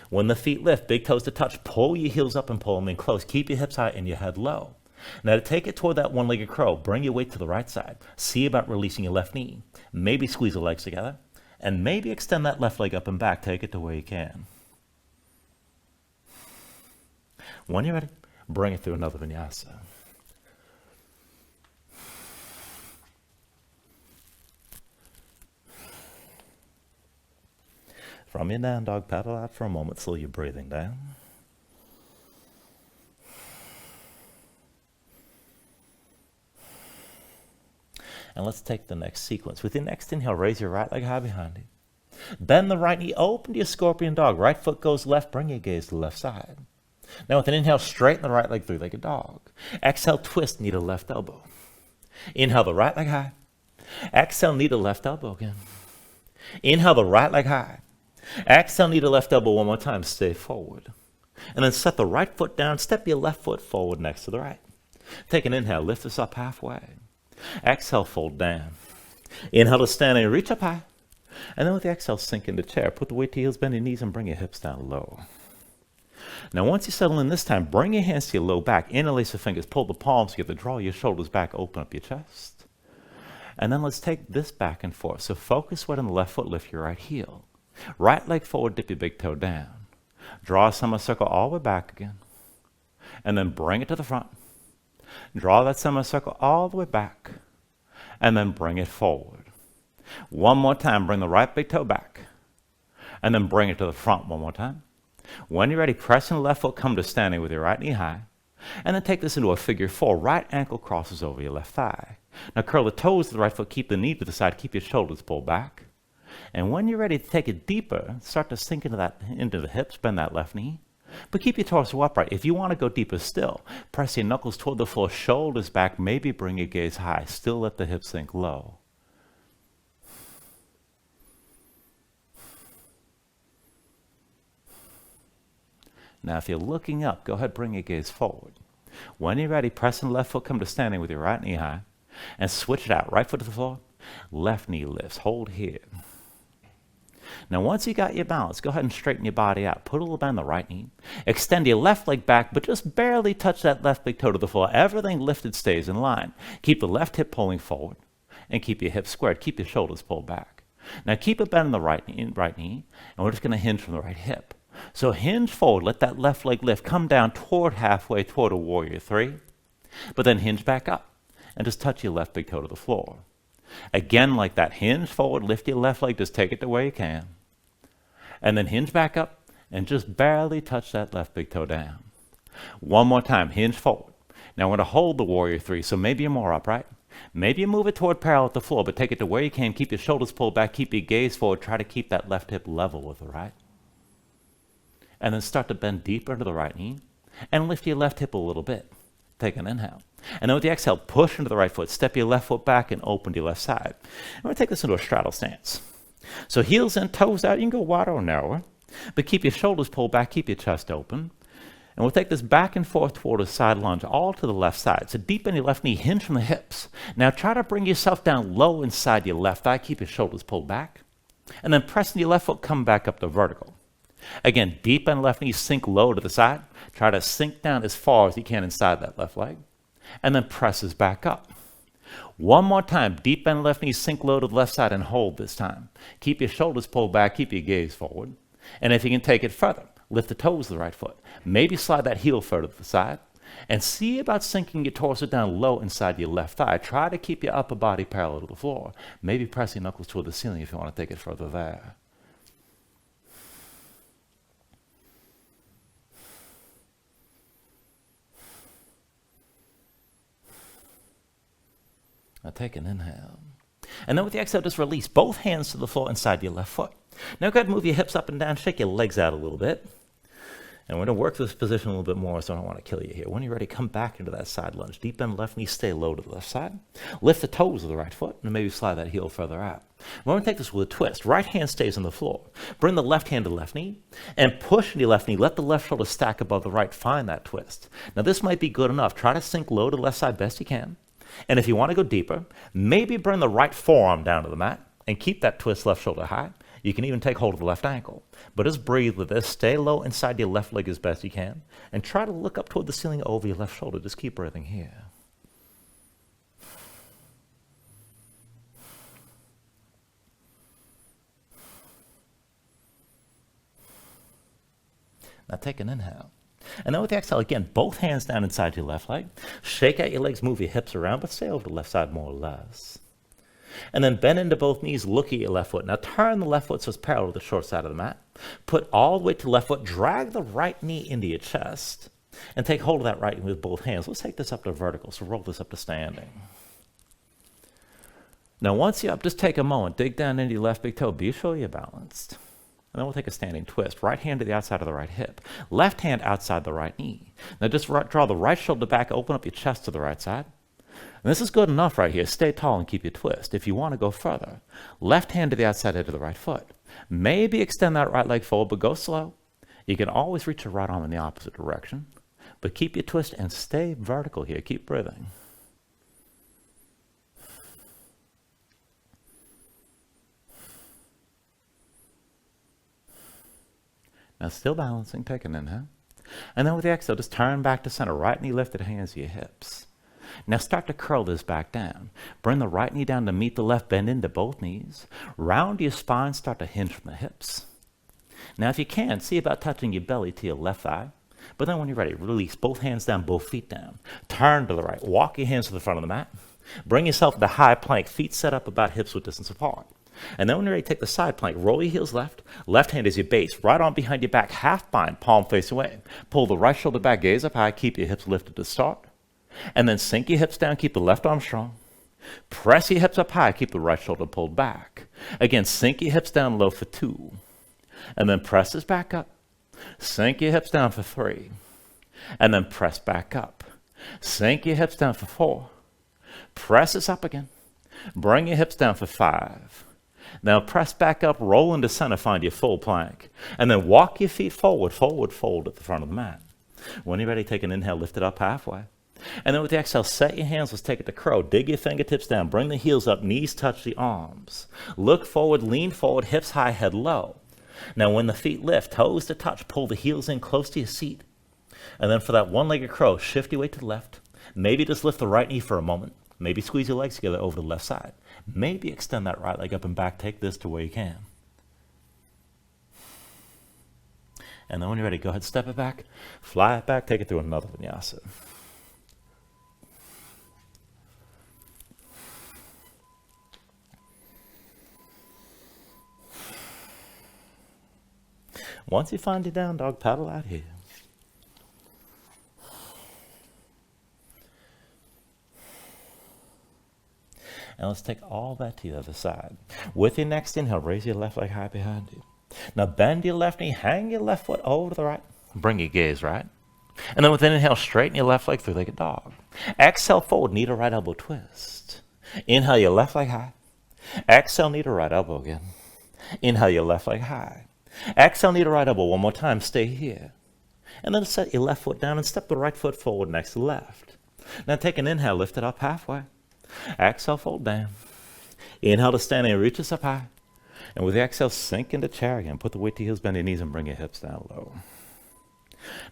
When the feet lift, big toes to touch. Pull your heels up and pull them in close. Keep your hips high and your head low. Now to take it toward that one-legged crow, bring your weight to the right side. See about releasing your left knee. Maybe squeeze the legs together. And maybe extend that left leg up and back. Take it to where you can. When you're ready, bring it through another vinyasa. From your down dog, paddle out for a moment, slow your breathing down. And let's take the next sequence. With your next inhale, raise your right leg high behind you. Bend the right knee, open to your scorpion dog. Right foot goes left, bring your gaze to the left side. Now with an inhale, straighten the right leg, three-legged dog. Exhale, twist, knee to left elbow. Inhale the right leg high. Exhale, knee to left elbow again. Inhale the right leg high. Exhale, knee to left elbow one more time, stay forward. And then set the right foot down, step your left foot forward next to the right. Take an inhale, lift this up halfway. Exhale, fold down. Inhale to stand and reach up high. And then with the exhale, sink into chair. Put the weight to your heels, bend your knees, and bring your hips down low. Now once you settle in this time, bring your hands to your low back. Interlace your fingers, pull the palms together, draw your shoulders back, open up your chest. And then let's take this back and forth. So focus right on the left foot, lift your right heel. Right leg forward, dip your big toe down. Draw a semicircle all the way back again. And then bring it to the front. Draw that semicircle all the way back. And then bring it forward. One more time, bring the right big toe back. And then bring it to the front one more time. When you're ready, press in the left foot, come to standing with your right knee high. And then take this into a figure 4. Right ankle crosses over your left thigh. Now curl the toes to the right foot, keep the knee to the side, keep your shoulders pulled back. And when you're ready to take it deeper, start to sink into the hips, bend that left knee. But keep your torso upright. If you want to go deeper still, press your knuckles toward the floor, shoulders back, maybe bring your gaze high. Still let the hips sink low. Now if you're looking up, go ahead, bring your gaze forward. When you're ready, press in the left foot, come to standing with your right knee high. And switch it out. Right foot to the floor, left knee lifts. Hold here. Now once you got your balance, go ahead and straighten your body out. Put a little bend on the right knee. Extend your left leg back, but just barely touch that left big toe to the floor. Everything lifted stays in line. Keep the left hip pulling forward and keep your hips squared. Keep your shoulders pulled back. Now keep a bend in the right knee, and we're just going to hinge from the right hip. So hinge forward, let that left leg lift. Come down toward halfway toward a warrior 3, but then hinge back up and just touch your left big toe to the floor. Again, like that, hinge forward, lift your left leg, just take it the way you can. And then hinge back up and just barely touch that left big toe down. One more time, hinge forward. Now we're going to hold the warrior 3, so maybe you're more upright. Maybe you move it toward parallel with the floor, but take it to where you can. Keep your shoulders pulled back, keep your gaze forward. Try to keep that left hip level with the right. And then start to bend deeper into the right knee and lift your left hip a little bit. Take an inhale. And then with the exhale, push into the right foot. Step your left foot back and open to your left side. I'm going to take this into a straddle stance. So heels in, toes out. You can go wider or narrower. But keep your shoulders pulled back. Keep your chest open. And we'll take this back and forth toward a side lunge, all to the left side. So deepen your left knee, hinge from the hips. Now try to bring yourself down low inside your left thigh. Keep your shoulders pulled back. And then press into your left foot, come back up to vertical. Again, deep bend left knee, sink low to the side. Try to sink down as far as you can inside that left leg. And then presses back up. One more time, deep bend left knee, sink low to the left side and hold this time. Keep your shoulders pulled back, keep your gaze forward. And if you can take it further, lift the toes of the right foot. Maybe slide that heel further to the side. And see about sinking your torso down low inside your left thigh. Try to keep your upper body parallel to the floor. Maybe press your knuckles toward the ceiling if you want to take it further there. Now take an inhale. And then with the exhale, just release both hands to the floor inside your left foot. Now go ahead and move your hips up and down, shake your legs out a little bit. And we're going to work this position a little bit more, so I don't want to kill you here. When you're ready, come back into that side lunge. Deep bend left knee, stay low to the left side. Lift the toes of the right foot, and maybe slide that heel further out. We're going to take this with a twist. Right hand stays on the floor. Bring the left hand to the left knee, and push into your left knee. Let the left shoulder stack above the right. Find that twist. Now, this might be good enough. Try to sink low to the left side best you can. And if you want to go deeper, maybe bring the right forearm down to the mat, and keep that twist left shoulder high. You can even take hold of the left ankle. But just breathe with this. Stay low inside your left leg as best you can. And try to look up toward the ceiling over your left shoulder. Just keep breathing here. Now take an inhale. And then with the exhale, again, both hands down inside your left leg. Shake out your legs, move your hips around, but stay over the left side more or less. And then bend into both knees, look at your left foot. Now turn the left foot so it's parallel to the short side of the mat. Put all the way to the left foot, drag the right knee into your chest, and take hold of that right knee with both hands. Let's take this up to vertical, so roll this up to standing. Now once you're up, just take a moment, dig down into your left big toe, be sure you're balanced. And then we'll take a standing twist. Right hand to the outside of the right hip. Left hand outside the right knee. Now just draw the right shoulder back, open up your chest to the right side. And this is good enough right here. Stay tall and keep your twist. If you want to go further, left hand to the outside edge of the right foot. Maybe extend that right leg forward, but go slow. You can always reach your right arm in the opposite direction. But keep your twist and stay vertical here. Keep breathing. Now still balancing, take an inhale. And then with the exhale, just turn back to center. Right knee lifted, hands to your hips. Now start to curl this back down. Bring the right knee down to meet the left, bend into both knees. Round your spine, start to hinge from the hips. Now if you can, see about touching your belly to your left thigh. But then when you're ready, release both hands down, both feet down. Turn to the right, walk your hands to the front of the mat. Bring yourself into high plank, feet set up about hips width distance apart. And then when you're ready, take the side plank, roll your heels left. Left hand is your base, right arm behind your back, half bind, palm face away. Pull the right shoulder back, gaze up high, keep your hips lifted to start. And then sink your hips down, keep the left arm strong. Press your hips up high, keep the right shoulder pulled back. Again, sink your hips down low for 2. And then press this back up. Sink your hips down for 3. And then press back up. Sink your hips down for 4. Press this up again. Bring your hips down for 5. Now press back up, roll into center, find your full plank. And then walk your feet forward, fold at the front of the mat. When you're ready, take an inhale, lift it up halfway. And then with the exhale, set your hands, let's take it to crow. Dig your fingertips down, bring the heels up, knees touch the arms. Look forward, lean forward, hips high, head low. Now when the feet lift, toes to touch, pull the heels in close to your seat. And then for that one-legged crow, shift your weight to the left. Maybe just lift the right knee for a moment. Maybe squeeze your legs together over the left side. Maybe extend that right leg up and back. Take this to where you can. And then when you're ready, go ahead, step it back, fly it back, take it through another vinyasa. Once you find your down dog, paddle out here. And let's take all that to the other side. With your next inhale, raise your left leg high behind you. Now bend your left knee, hang your left foot over to the right. Bring your gaze right. And then with an inhale, straighten your left leg, three-legged dog. Exhale forward, knee to right elbow twist. Inhale your left leg high. Exhale, knee to right elbow again. Inhale your left leg high. Exhale, knee to right elbow. One more time, stay here. And then set your left foot down and step the right foot forward next to left. Now take an inhale, lift it up halfway. Exhale, fold down. Inhale to standing, reach us up high. And with the exhale, sink into chair again. Put the weight to your heels, bend your knees, and bring your hips down low.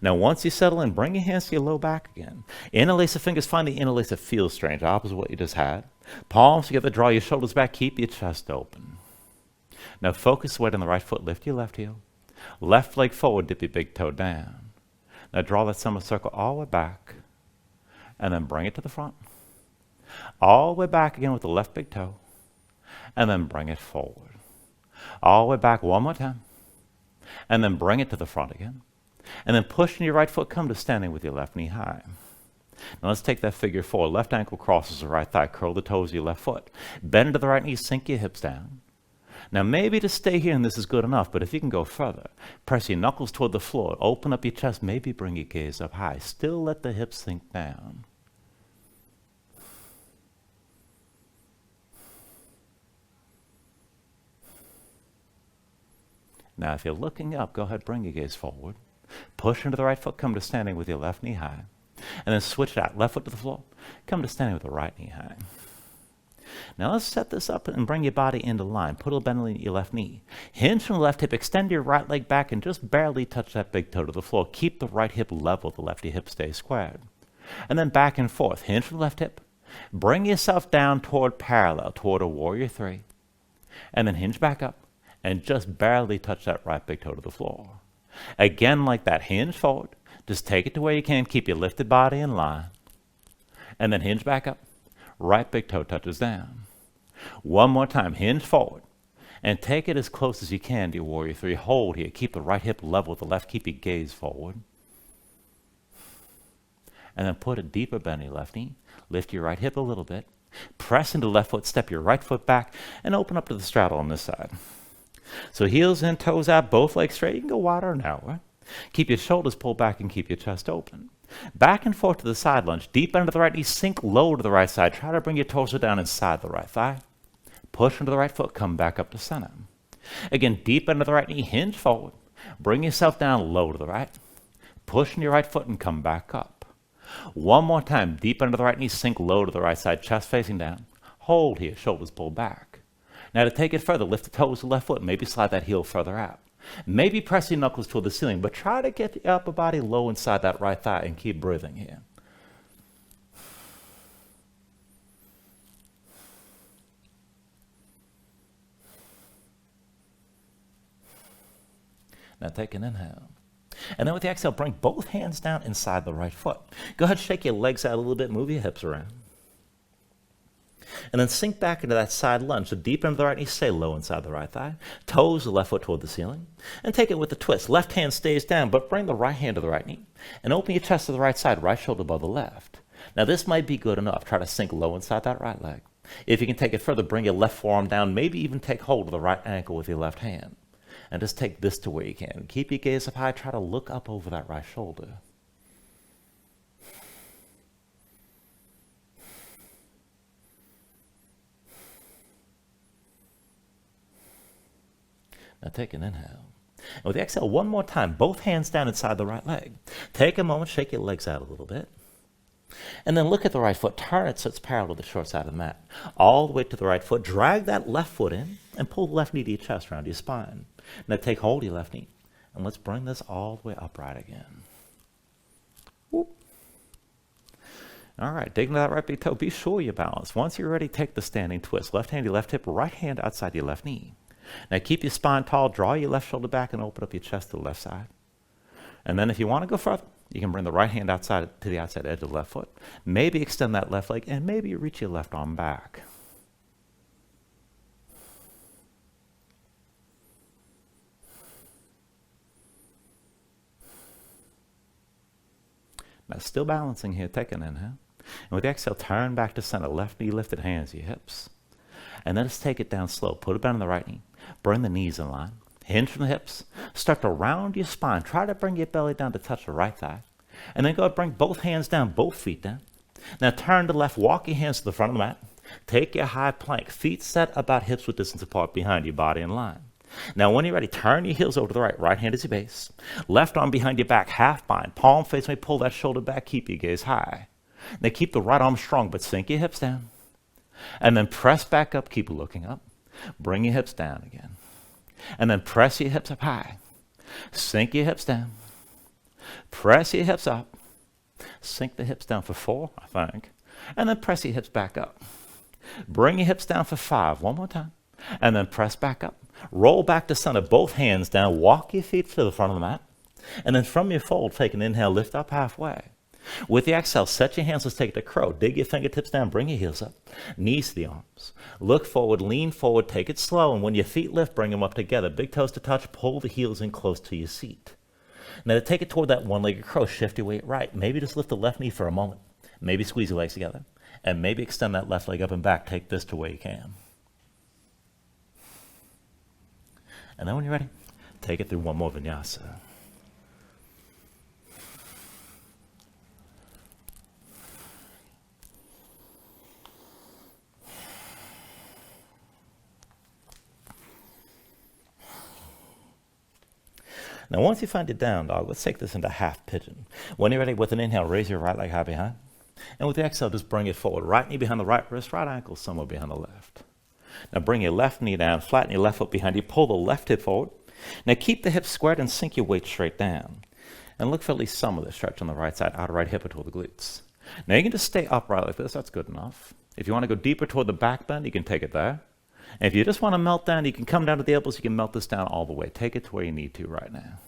Now once you settle in, bring your hands to your low back again. Interlace the fingers, find the interlace that feels strange, opposite what you just had. Palms together, draw your shoulders back, keep your chest open. Now focus weight on the right foot, lift your left heel. Left leg forward, dip your big toe down. Now draw that semicircle all the way back. And then bring it to the front. All the way back again with the left big toe. And then bring it forward. All the way back one more time. And then bring it to the front again. And then pushing your right foot, come to standing with your left knee high. Now let's take that figure four. Left ankle crosses the right thigh. Curl the toes of your left foot. Bend to the right knee, sink your hips down. Now maybe to stay here and this is good enough, but if you can go further, press your knuckles toward the floor, open up your chest, maybe bring your gaze up high. Still let the hips sink down. Now if you're looking up, go ahead, bring your gaze forward. Push into the right foot, come to standing with your left knee high. And then switch it out, left foot to the floor, come to standing with the right knee high. Now let's set this up and bring your body into line. Put a bend in your left knee. Hinge from the left hip, extend your right leg back and just barely touch that big toe to the floor. Keep the right hip level, the lefty hip stays squared. And then back and forth, hinge from the left hip. Bring yourself down toward parallel, toward a warrior three. And then hinge back up and just barely touch that right big toe to the floor. Again like that, hinge forward. Just take it to where you can, keep your lifted body in line. And then hinge back up. Right big toe touches down. One more time, hinge forward. And take it as close as you can to your warrior three. Hold here, keep the right hip level with the left, keep your gaze forward. And then put a deeper bend in your left knee. Lift your right hip a little bit. Press into the left foot, step your right foot back, and open up to the straddle on this side. So heels in, toes out, both legs straight. You can go wider or narrower. Keep your shoulders pulled back and keep your chest open. Back and forth to the side lunge. Deep into the right knee, sink low to the right side. Try to bring your torso down inside the right thigh. Push into the right foot, come back up to center. Again, deep into the right knee, hinge forward. Bring yourself down low to the right. Push into your right foot and come back up. One more time, deep into the right knee, sink low to the right side, chest facing down. Hold here, shoulders pulled back. Now to take it further, lift the toes of the left foot, maybe slide that heel further out. Maybe press your knuckles toward the ceiling, but try to get the upper body low inside that right thigh and keep breathing here. Now take an inhale. And then with the exhale, bring both hands down inside the right foot. Go ahead, shake your legs out a little bit, move your hips around. And then sink back into that side lunge. So deep into the right knee, stay low inside the right thigh. Toes the left foot toward the ceiling. And take it with a twist. Left hand stays down, but bring the right hand to the right knee. And open your chest to the right side, right shoulder above the left. Now this might be good enough. Try to sink low inside that right leg. If you can take it further, bring your left forearm down. Maybe even take hold of the right ankle with your left hand. And just take this to where you can. Keep your gaze up high. Try to look up over that right shoulder. Now take an inhale. And with the exhale, one more time, both hands down inside the right leg. Take a moment, shake your legs out a little bit. And then look at the right foot. Turn it so it's parallel to the short side of the mat. All the way to the right foot. Drag that left foot in and pull the left knee to your chest, around your spine. Now take hold of your left knee. And let's bring this all the way upright again. Whoop. All right, dig into that right big toe. Be sure you're balanced. Once you're ready, take the standing twist. Left hand to your left hip, right hand outside your left knee. Now keep your spine tall, draw your left shoulder back and open up your chest to the left side. And then if you want to go further, you can bring the right hand outside to the outside edge of the left foot. Maybe extend that left leg and maybe you reach your left arm back. Now still balancing here, take an inhale. And with the exhale, turn back to center, left knee lifted, hands to your hips. And then just take it down slow. Put it down on the right knee. Bring the knees in line. Hinge from the hips. Start to round your spine. Try to bring your belly down to touch the right thigh. And then go ahead, bring both hands down, both feet down. Now turn to the left. Walk your hands to the front of the mat. Take your high plank. Feet set about hips width distance apart behind your body in line. Now when you're ready, turn your heels over to the right. Right hand is your base. Left arm behind your back, half bind. Palm face may pull that shoulder back. Keep your gaze high. Now keep the right arm strong, but sink your hips down. And then press back up, keep looking up. Bring your hips down again. And then press your hips up high. Sink your hips down. Press your hips up. Sink the hips down for 4, I think. And then press your hips back up. Bring your hips down for 5, one more time. And then press back up. Roll back to center, both hands down. Walk your feet to the front of the mat. And then from your fold, take an inhale, lift up halfway. With the exhale, set your hands, let's take it to crow. Dig your fingertips down, bring your heels up. Knees to the arms. Look forward, lean forward, take it slow. And when your feet lift, bring them up together. Big toes to touch, pull the heels in close to your seat. Now to take it toward that one-legged crow, shift your weight right. Maybe just lift the left knee for a moment. Maybe squeeze your legs together. And maybe extend that left leg up and back. Take this to where you can. And then when you're ready, take it through one more vinyasa. Now, once you find your down dog, let's take this into half pigeon. When you're ready, with an inhale, raise your right leg high behind. And with the exhale, just bring it forward. Right knee behind the right wrist, right ankle somewhere behind the left. Now, bring your left knee down, flatten your left foot behind you, pull the left hip forward. Now, keep the hips squared and sink your weight straight down. And look for at least some of the stretch on the right side, outer right hip or toward the glutes. Now, you can just stay upright like this. That's good enough. If you want to go deeper toward the back bend, you can take it there. And if you just want to melt down, you can come down to the elbows. You can melt this down all the way. Take it to where you need to right now.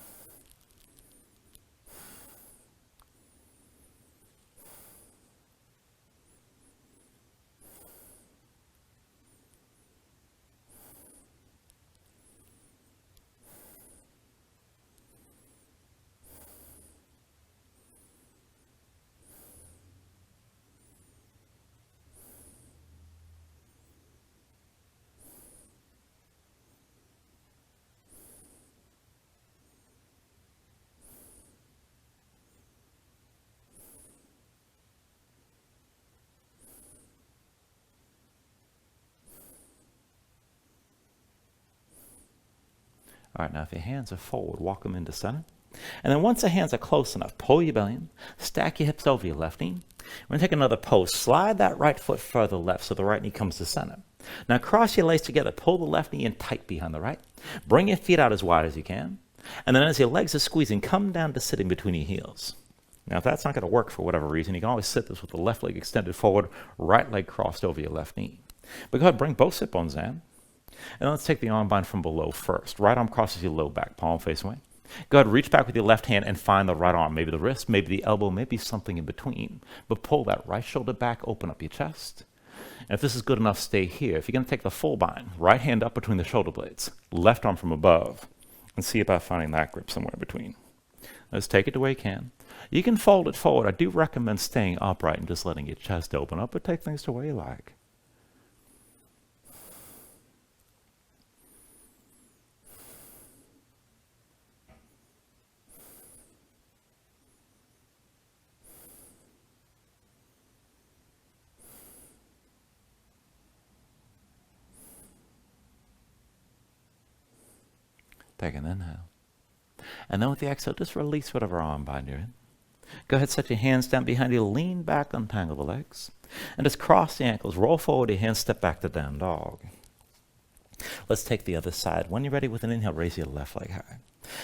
All right, now if your hands are forward, walk them into center. And then once the hands are close enough, pull your belly in, stack your hips over your left knee. We're going to take another pose. Slide that right foot further left so the right knee comes to center. Now cross your legs together, pull the left knee in tight behind the right. Bring your feet out as wide as you can. And then as your legs are squeezing, come down to sitting between your heels. Now if that's not going to work for whatever reason, you can always sit this with the left leg extended forward, right leg crossed over your left knee. But go ahead, bring both sit bones down. And let's take the arm bind from below first. Right arm crosses your low back, palm face away. Go ahead, reach back with your left hand and find the right arm, maybe the wrist, maybe the elbow, maybe something in between. But pull that right shoulder back, open up your chest. And if this is good enough, stay here. If you're going to take the full bind, right hand up between the shoulder blades, left arm from above, and see about finding that grip somewhere in between. Let's take it to where you can. You can fold it forward. I do recommend staying upright and just letting your chest open up, but take things to where you like. Take an inhale. And then with the exhale, just release whatever arm bind you're in. Go ahead, set your hands down behind you, lean back, untangle the legs. And just cross the ankles, roll forward your hands, step back to down dog. Let's take the other side. When you're ready with an inhale, raise your left leg high.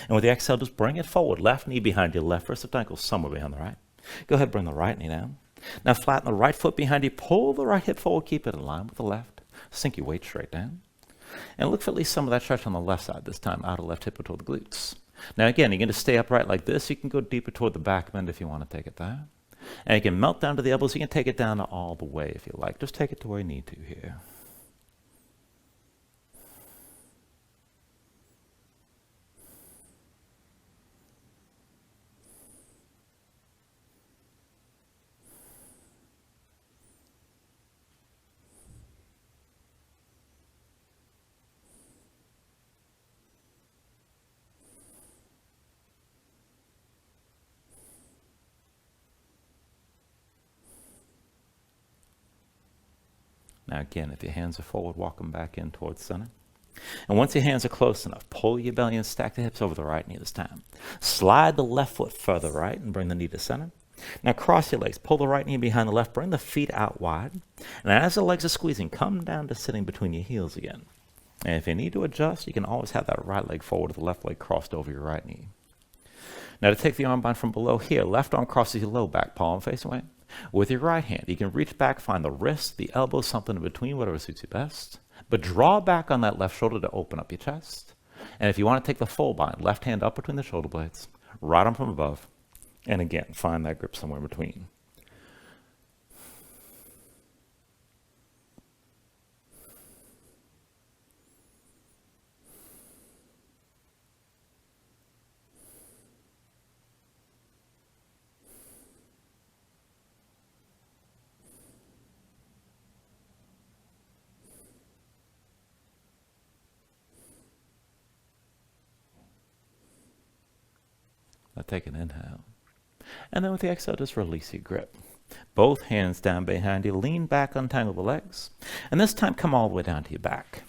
And with the exhale, just bring it forward. Left knee behind your left wrist, ankle somewhere behind the right. Go ahead, bring the right knee down. Now flatten the right foot behind you, pull the right hip forward, keep it in line with the left. Sink your weight straight down. And look for at least some of that stretch on the left side this time, outer left hip or toward the glutes. Now again, you're going to stay upright like this. You can go deeper toward the back bend if you want to take it there. And you can melt down to the elbows. You can take it down all the way if you like. Just take it to where you need to here. Now again, if your hands are forward, walk them back in towards center. And once your hands are close enough, pull your belly and stack the hips over the right knee this time. Slide the left foot further right and bring the knee to center. Now cross your legs, pull the right knee behind the left, bring the feet out wide. And as the legs are squeezing, come down to sitting between your heels again. And if you need to adjust, you can always have that right leg forward with the left leg crossed over your right knee. Now to take the arm bind from below here, left arm crosses your low back, palm face away. With your right hand, you can reach back, find the wrist, the elbow, something in between, whatever suits you best. But draw back on that left shoulder to open up your chest. And if you want to take the full bind, left hand up between the shoulder blades, right arm from above. And again, find that grip somewhere in between. take an inhale. And then with the exhale, just release your grip. Both hands down behind you. Lean back, untangle the legs. And this time, come all the way down to your back.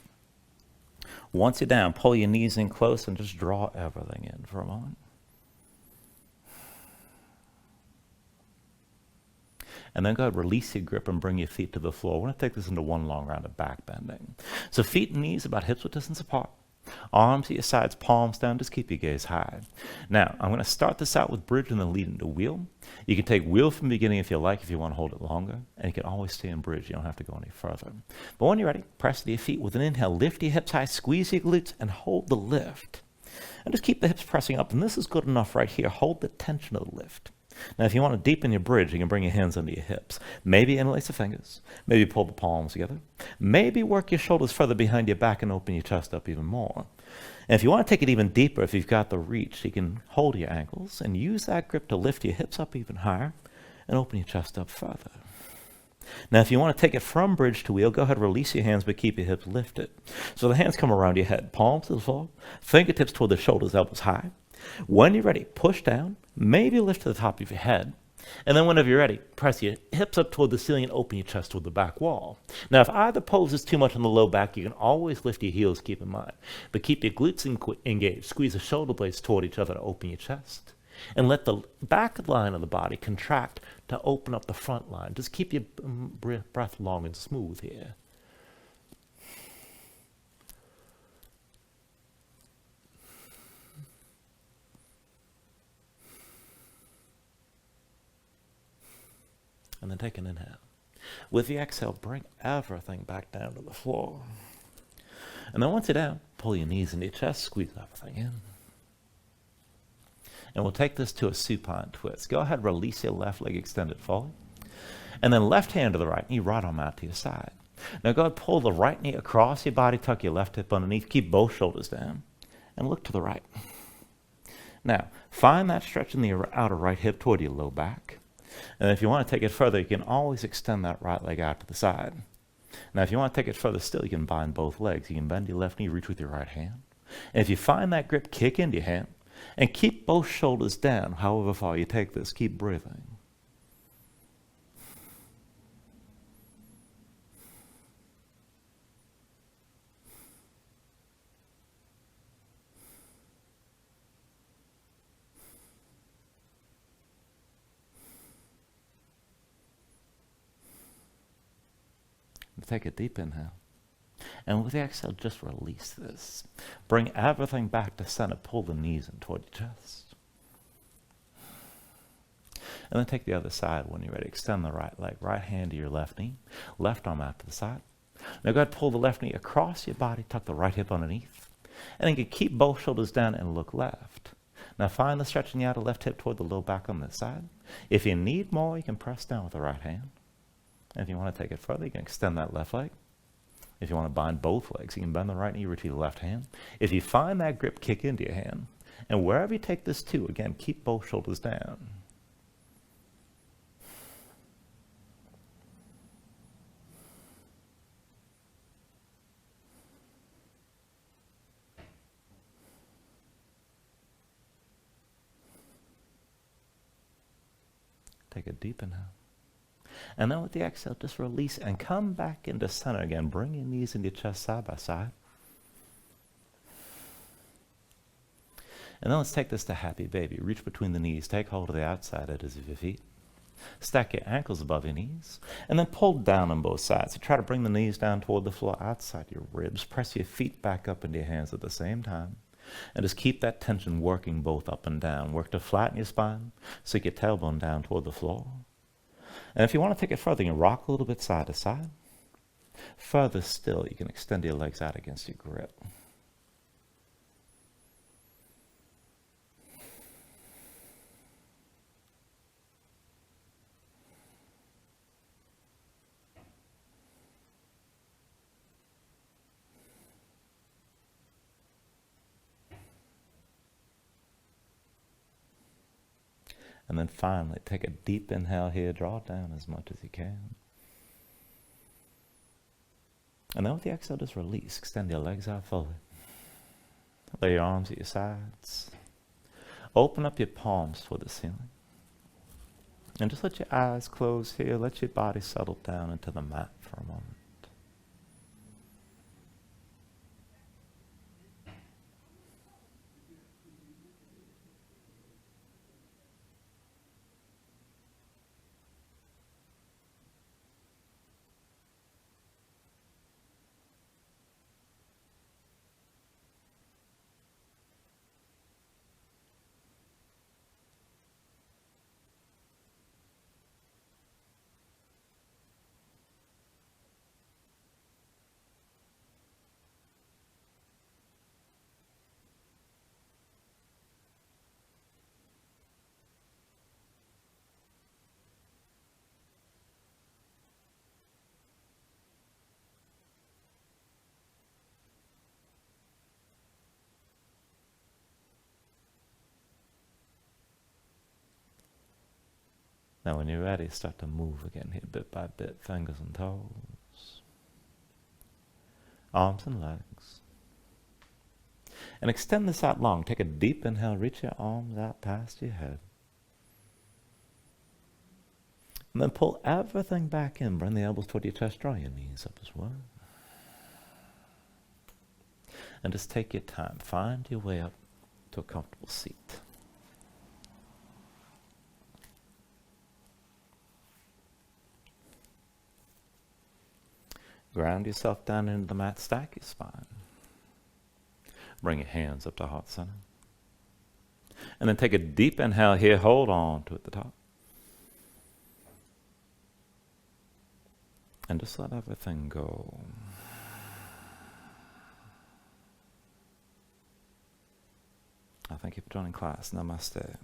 Once you're down, pull your knees in close and just draw everything in for a moment. And then go ahead, release your grip and bring your feet to the floor. We're going to take this into one long round of back bending. So feet and knees about hips width distance apart. Arms at your sides, palms down, just keep your gaze high. Now, I'm going to start this out with bridge and then lead into wheel. You can take wheel from the beginning if you like, if you want to hold it longer. And you can always stay in bridge. You don't have to go any further. But when you're ready, press to your feet with an inhale. Lift your hips high, squeeze your glutes, and hold the lift. And just keep the hips pressing up. And this is good enough right here. Hold the tension of the lift. Now, if you want to deepen your bridge, you can bring your hands under your hips. Maybe interlace the fingers. Maybe pull the palms together. Maybe work your shoulders further behind your back and open your chest up even more. And if you want to take it even deeper, if you've got the reach, you can hold your ankles and use that grip to lift your hips up even higher and open your chest up further. Now, if you want to take it from bridge to wheel, go ahead and release your hands, but keep your hips lifted. So the hands come around your head, palms to the floor, fingertips toward the shoulders, elbows high. When you're ready, push down, maybe lift to the top of your head. And then whenever you're ready, press your hips up toward the ceiling and open your chest toward the back wall. Now, if either pose is too much on the low back, you can always lift your heels, keep in mind. But keep your glutes engaged. Squeeze the shoulder blades toward each other to open your chest. And let the back line of the body contract to open up the front line. Just keep your breath long and smooth here. And then take an inhale. With the exhale, bring everything back down to the floor. And then once you're down, pull your knees into your chest, squeeze everything in. And we'll take this to a supine twist. Go ahead, release your left leg extended forward. And then left hand to the right knee, right arm out to your side. Now go ahead, pull the right knee across your body, tuck your left hip underneath, keep both shoulders down, and look to the right. Now, find that stretch in the outer right hip toward your low back. And if you want to take it further, you can always extend that right leg out to the side. Now, if you want to take it further still, you can bind both legs. You can bend your left knee, reach with your right hand. And if you find that grip, kick into your hand. And keep both shoulders down, however far you take this. Keep breathing. Take a deep inhale. And with the exhale, just release this. Bring everything back to center. Pull the knees in toward your chest. And then take the other side when you're ready. Extend the right leg. Right hand to your left knee. Left arm out to the side. Now go ahead, pull the left knee across your body. Tuck the right hip underneath. And then you can keep both shoulders down and look left. Now find the stretch in the outer left hip toward the low back on this side. If you need more, you can press down with the right hand. And if you want to take it further, you can extend that left leg. If you want to bind both legs, you can bend the right knee, reach the left hand. If you find that grip, kick into your hand. And wherever you take this to, again, keep both shoulders down. Take a deep inhale. And then with the exhale, just release and come back into center again. Bring your knees into your chest side by side. And then let's take this to happy baby. Reach between the knees. Take hold of the outside edges of your feet. Stack your ankles above your knees. And then pull down on both sides. So try to bring the knees down toward the floor outside your ribs. Press your feet back up into your hands at the same time. And just keep that tension working both up and down. Work to flatten your spine. Sink your tailbone down toward the floor. And if you want to take it further, you can rock a little bit side to side. Further still, you can extend your legs out against your grip. And then finally, take a deep inhale here. Draw it down as much as you can. And then with the exhale, just release. Extend your legs out forward. Lay your arms at your sides. Open up your palms toward the ceiling. And just let your eyes close here. Let your body settle down into the mat for a moment. Now when you're ready, start to move again here, bit by bit, fingers and toes, arms and legs. And extend this out long. Take a deep inhale, reach your arms out past your head. And then pull everything back in. Bring the elbows toward your chest, draw your knees up as well. And just take your time. Find your way up to a comfortable seat. Ground yourself down into the mat, stack your spine. Bring your hands up to heart center. And then take a deep inhale here, hold on to it at the top. And just let everything go. I thank you for joining class. Namaste.